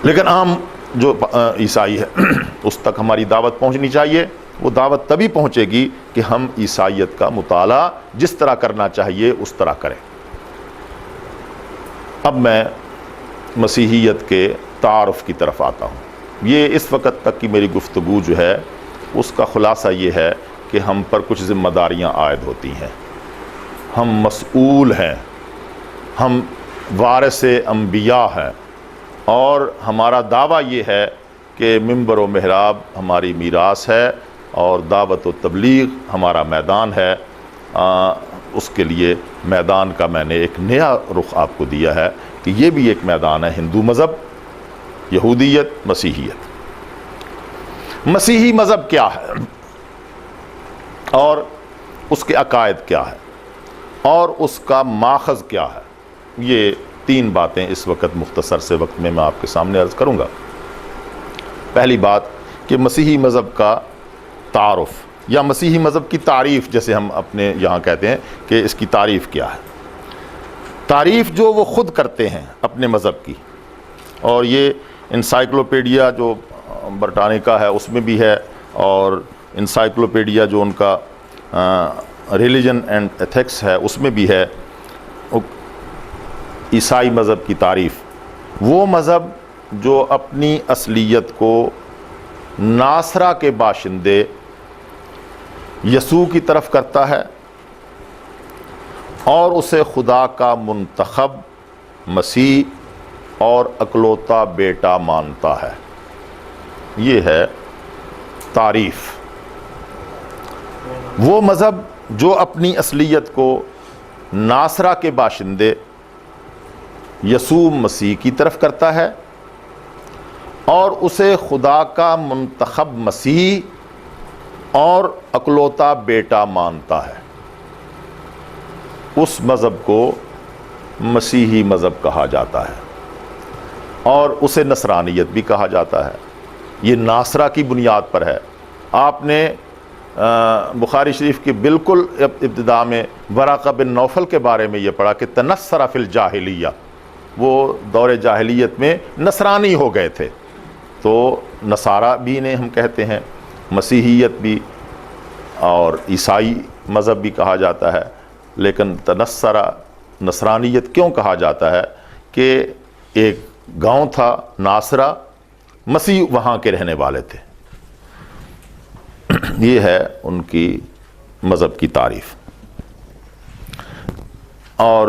لیکن عام جو عیسائی ہے اس تک ہماری دعوت پہنچنی چاہیے۔ وہ دعوت تبھی پہنچے گی کہ ہم عیسائیت کا مطالعہ جس طرح کرنا چاہیے اس طرح کریں۔ اب میں مسیحیت کے تعارف کی طرف آتا ہوں۔ یہ اس وقت تک کی میری گفتگو جو ہے اس کا خلاصہ یہ ہے کہ ہم پر کچھ ذمہ داریاں عائد ہوتی ہیں، ہم مسئول ہیں، ہم وارث انبیاء ہیں، اور ہمارا دعویٰ یہ ہے کہ منبر و محراب ہماری میراث ہے اور دعوت و تبلیغ ہمارا میدان ہے۔ اس کے لیے میدان کا میں نے ایک نیا رخ آپ کو دیا ہے کہ یہ بھی ایک میدان ہے، ہندو مذہب، یہودیت، مسیحیت۔ مسیحی مذہب کیا ہے اور اس کے عقائد کیا ہے اور اس کا ماخذ کیا ہے، یہ 3 باتیں اس وقت مختصر سے وقت میں آپ کے سامنے عرض کروں گا۔ پہلی بات کہ مسیحی مذہب کا تعارف یا مسیحی مذہب کی تعریف، جیسے ہم اپنے یہاں کہتے ہیں کہ اس کی تعریف کیا ہے۔ تعریف جو وہ خود کرتے ہیں اپنے مذہب کی، اور یہ انسائکلوپیڈیا جو برٹانیکا ہے اس میں بھی ہے، اور انسائکلوپیڈیا جو ان کا ریلیجن اینڈ ایتھکس ہے اس میں بھی ہے۔ عیسائی مذہب کی تعریف، وہ مذہب جو اپنی اصلیت کو ناصرہ کے باشندے یسوع کی طرف کرتا ہے اور اسے خدا کا منتخب مسیح اور اکلوتا بیٹا مانتا ہے۔ یہ ہے تعریف۔ وہ مذہب جو اپنی اصلیت کو ناصرہ کے باشندے یسوع مسیح کی طرف کرتا ہے اور اسے خدا کا منتخب مسیح اور اکلوتا بیٹا مانتا ہے، اس مذہب کو مسیحی مذہب کہا جاتا ہے، اور اسے نصرانیت بھی کہا جاتا ہے۔ یہ ناصرہ کی بنیاد پر ہے۔ آپ نے بخاری شریف کی بالکل ابتدا میں ورقہ بن نوفل کے بارے میں یہ پڑھا کہ تنصر فی الجاہلیہ، وہ دور جاہلیت میں نصرانی ہو گئے تھے۔ تو نصارہ بھی انہیں ہم کہتے ہیں، مسیحیت بھی اور عیسائی مذہب بھی کہا جاتا ہے، لیکن تنصرہ نصرانیت کیوں کہا جاتا ہے کہ ایک گاؤں تھا ناصرہ، مسیح وہاں کے رہنے والے تھے۔ یہ ہے ان کی مذہب کی تعریف۔ اور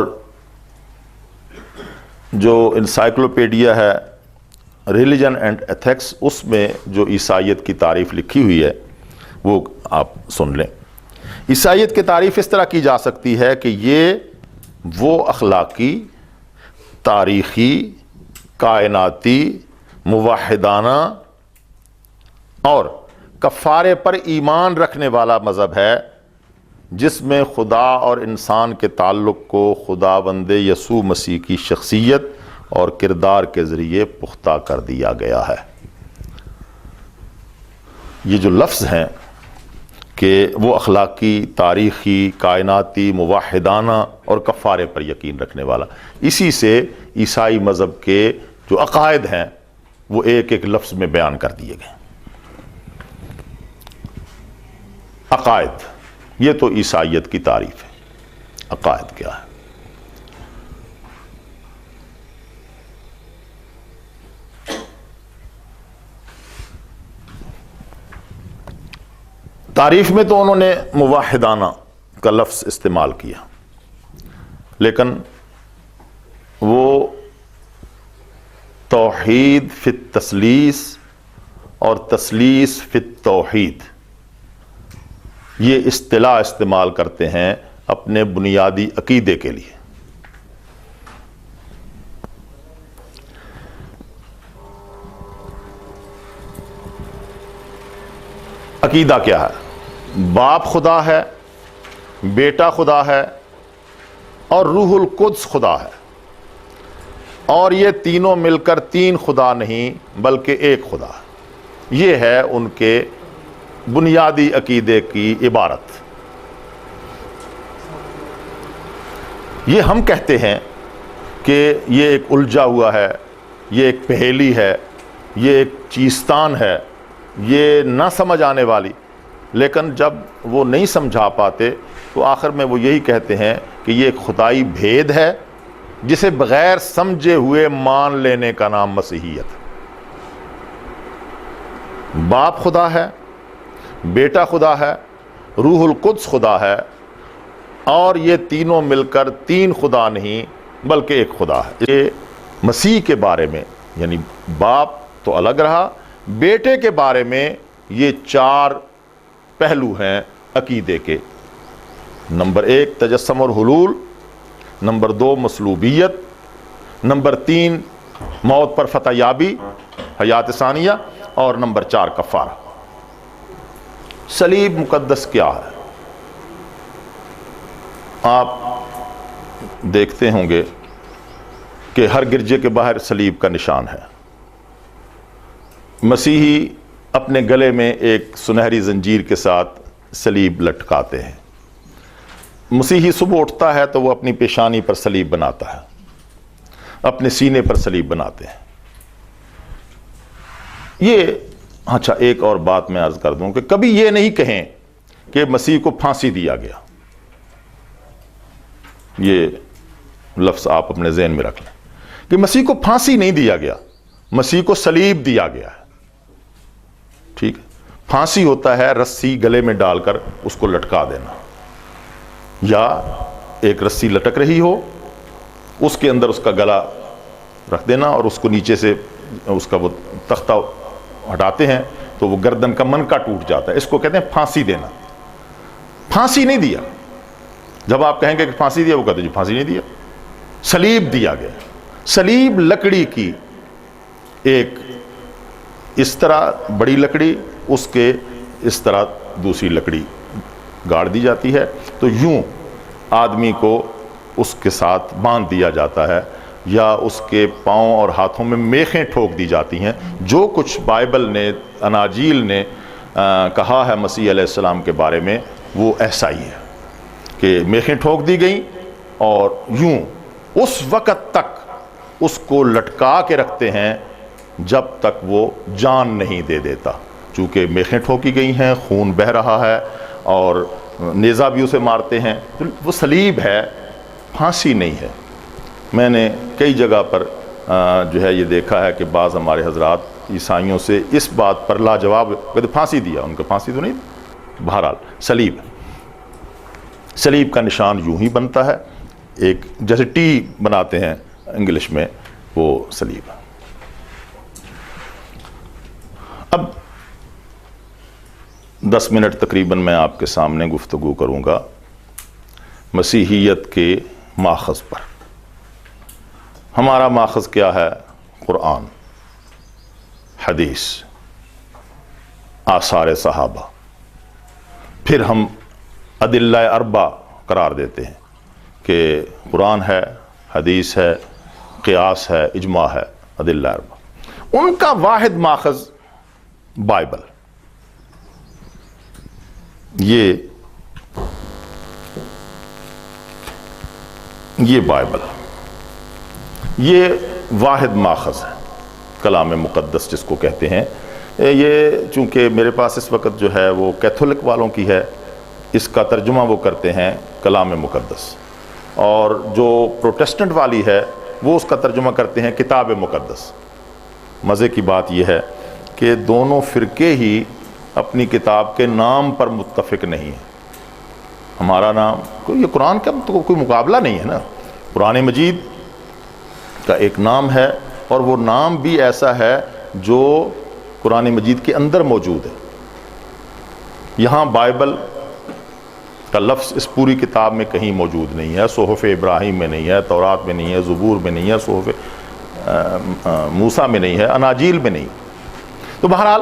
جو انسائکلوپیڈیا ہے ریلیجن اینڈ ایتھکس، اس میں جو عیسائیت کی تعریف لکھی ہوئی ہے وہ آپ سن لیں۔ عیسائیت کی تعریف اس طرح کی جا سکتی ہے کہ یہ وہ اخلاقی، تاریخی، کائناتی، موحدانہ اور کفارے پر ایمان رکھنے والا مذہب ہے جس میں خدا اور انسان کے تعلق کو خداوند یسوع مسیح کی شخصیت اور کردار کے ذریعے پختہ کر دیا گیا ہے۔ یہ جو لفظ ہیں کہ وہ اخلاقی، تاریخی، کائناتی، موحدانہ اور کفارے پر یقین رکھنے والا، اسی سے عیسائی مذہب کے جو عقائد ہیں وہ ایک ایک لفظ میں بیان کر دیے گئے۔ عقائد، یہ تو عیسائیت کی تعریف ہے۔ عقائد کیا ہے؟ تعریف میں تو انہوں نے موحدانہ کا لفظ استعمال کیا، لیکن وہ توحید فی التثلیث اور تثلیث فی التوحید، یہ اصطلاح استعمال کرتے ہیں اپنے بنیادی عقیدے کے لیے۔ عقیدہ کیا ہے؟ باپ خدا ہے، بیٹا خدا ہے اور روح القدس خدا ہے، اور یہ تینوں مل کر تین خدا نہیں بلکہ ایک خدا ہے۔ یہ ہے ان کے بنیادی عقیدے کی عبارت۔ یہ ہم کہتے ہیں کہ یہ ایک الجھا ہوا ہے، یہ ایک پہیلی ہے، یہ ایک چیستان ہے، یہ نہ سمجھ آنے والی، لیکن جب وہ نہیں سمجھا پاتے تو آخر میں وہ یہی کہتے ہیں کہ یہ ایک خدائی بھید ہے جسے بغیر سمجھے ہوئے مان لینے کا نام مسیحیت ہے۔ باپ خدا ہے، بیٹا خدا ہے، روح القدس خدا ہے، اور یہ تینوں مل کر تین خدا نہیں بلکہ ایک خدا ہے۔ یہ مسیح کے بارے میں، یعنی باپ تو الگ رہا، بیٹے کے بارے میں یہ چار پہلو ہیں عقیدے کے۔ نمبر 1 تجسم اور حلول، نمبر 2 مصلوبیت، نمبر 3 موت پر فتح یابی، حیات ثانیہ، اور نمبر 4 کفارہ۔ صلیب مقدس کیا ہے؟ آپ دیکھتے ہوں گے کہ ہر گرجے کے باہر صلیب کا نشان ہے۔ مسیحی اپنے گلے میں ایک سنہری زنجیر کے ساتھ صلیب لٹکاتے ہیں۔ مسیحی صبح اٹھتا ہے تو وہ اپنی پیشانی پر صلیب بناتا ہے، اپنے سینے پر صلیب بناتے ہیں۔ یہ اچھا ایک اور بات میں عرض کر دوں کہ کبھی یہ نہیں کہیں کہ مسیح کو پھانسی دیا گیا، یہ لفظ آپ اپنے ذہن میں رکھ لیں کہ مسیح کو پھانسی نہیں دیا گیا، مسیح کو صلیب دیا گیا ہے۔ ٹھیک ہے، پھانسی ہوتا ہے رسی گلے میں ڈال کر اس کو لٹکا دینا، یا ایک رسی لٹک رہی ہو اس کے اندر اس کا گلا رکھ دینا اور اس کو نیچے سے اس کا وہ تختہ ہٹاتے ہیں تو وہ گردن کا منکا ٹوٹ جاتا ہے، اس کو کہتے ہیں پھانسی دینا۔ پھانسی نہیں دیا، جب آپ کہیں گے کہ پھانسی دیا، وہ کہتے ہیں جی پھانسی نہیں دیا، صلیب دیا گیا۔ صلیب لکڑی کی ایک اس طرح بڑی لکڑی، اس کے اس طرح دوسری لکڑی گاڑ دی جاتی ہے، تو یوں آدمی کو اس کے ساتھ باندھ دیا جاتا ہے، یا اس کے پاؤں اور ہاتھوں میں میخیں ٹھوک دی جاتی ہیں۔ جو کچھ بائبل نے، اناجیل نے کہا ہے مسیح علیہ السلام کے بارے میں، وہ ایسا ہی ہے کہ میخیں ٹھوک دی گئیں اور یوں اس وقت تک اس کو لٹکا کے رکھتے ہیں جب تک وہ جان نہیں دے دیتا، چونکہ میخیں ٹھوکی گئی ہیں، خون بہہ رہا ہے اور نیزہ بھی اسے مارتے ہیں، تو وہ صلیب ہے، پھانسی نہیں ہے۔ میں نے کئی جگہ پر جو ہے یہ دیکھا ہے کہ بعض ہمارے حضرات عیسائیوں سے اس بات پر لاجواب کہتے پھانسی دیا، ان کو پھانسی تو نہیں۔ بہرحال صلیب کا نشان یوں ہی بنتا ہے، ایک جیسے ٹی بناتے ہیں انگلش میں، وہ صلیب۔ اب 10 منٹ تقریباً میں آپ کے سامنے گفتگو کروں گا مسیحیت کے ماخذ پر۔ ہمارا ماخذ کیا ہے؟ قرآن، حدیث، آثار صحابہ، پھر ہم ادلہ اربع قرار دیتے ہیں کہ قرآن ہے، حدیث ہے، قیاس ہے، اجماع ہے، ادلہ اربع۔ ان کا واحد ماخذ بائبل۔ یہ بائبل، یہ واحد ماخذ ہے، کلام مقدس جس کو کہتے ہیں۔ یہ چونکہ میرے پاس اس وقت جو ہے وہ کیتھولک والوں کی ہے، اس کا ترجمہ وہ کرتے ہیں کلام مقدس، اور جو پروٹسٹنٹ والی ہے وہ اس کا ترجمہ کرتے ہیں کتاب مقدس۔ مزے کی بات یہ ہے کہ دونوں فرقے ہی اپنی کتاب کے نام پر متفق نہیں ہیں۔ ہمارا نام، یہ قرآن کا تو کوئی مقابلہ نہیں ہے نا، قرآن مجید کا ایک نام ہے، اور وہ نام بھی ایسا ہے جو قرآن مجید کے اندر موجود ہے۔ یہاں بائبل کا لفظ اس پوری کتاب میں کہیں موجود نہیں ہے، صحف ابراہیم میں نہیں ہے، تورات میں نہیں ہے، زبور میں نہیں ہے، صحف موسیٰ میں نہیں ہے، اناجیل میں نہیں۔ تو بہرحال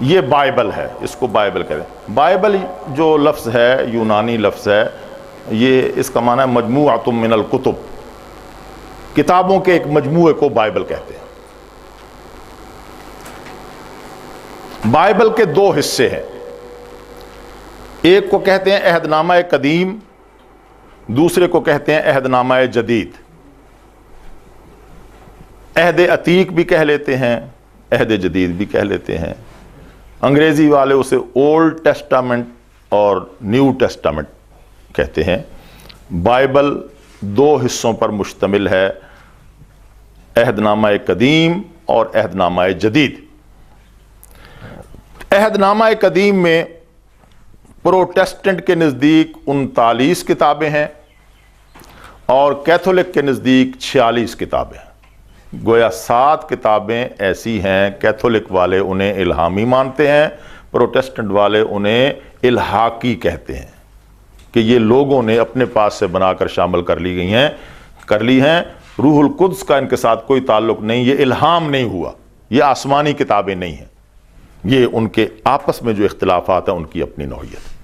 یہ بائبل ہے، اس کو بائبل کہتے ہیں۔ بائبل جو لفظ ہے یونانی لفظ ہے، یہ اس کا معنی ہے مجموعۃ من الکتب، کتابوں کے ایک مجموعے کو بائبل کہتے ہیں۔ بائبل کے دو حصے ہیں، ایک کو کہتے ہیں عہد نامہ قدیم، دوسرے کو کہتے ہیں عہد نامہ جدید۔ عہد عتیق بھی کہہ لیتے ہیں، عہد جدید بھی کہہ لیتے ہیں۔ انگریزی والے اسے اولڈ ٹیسٹامنٹ اور نیو ٹیسٹامنٹ کہتے ہیں۔ بائبل دو حصوں پر مشتمل ہے، عہد نامہ قدیم اور عہد نامہ جدید۔ عہد نامہ قدیم میں پروٹیسٹنٹ کے نزدیک 39 کتابیں ہیں اور کیتھولک کے نزدیک 46 کتابیں ہیں۔ گویا 7 کتابیں ایسی ہیں، کیتھولک والے انہیں الہامی مانتے ہیں، پروٹیسٹنٹ والے انہیں الحاقی کہتے ہیں کہ یہ لوگوں نے اپنے پاس سے بنا کر شامل کر لی ہیں۔ روح القدس کا ان کے ساتھ کوئی تعلق نہیں، یہ الہام نہیں ہوا، یہ آسمانی کتابیں نہیں ہیں، یہ ان کے آپس میں جو اختلافات ہیں ان کی اپنی نوعیت۔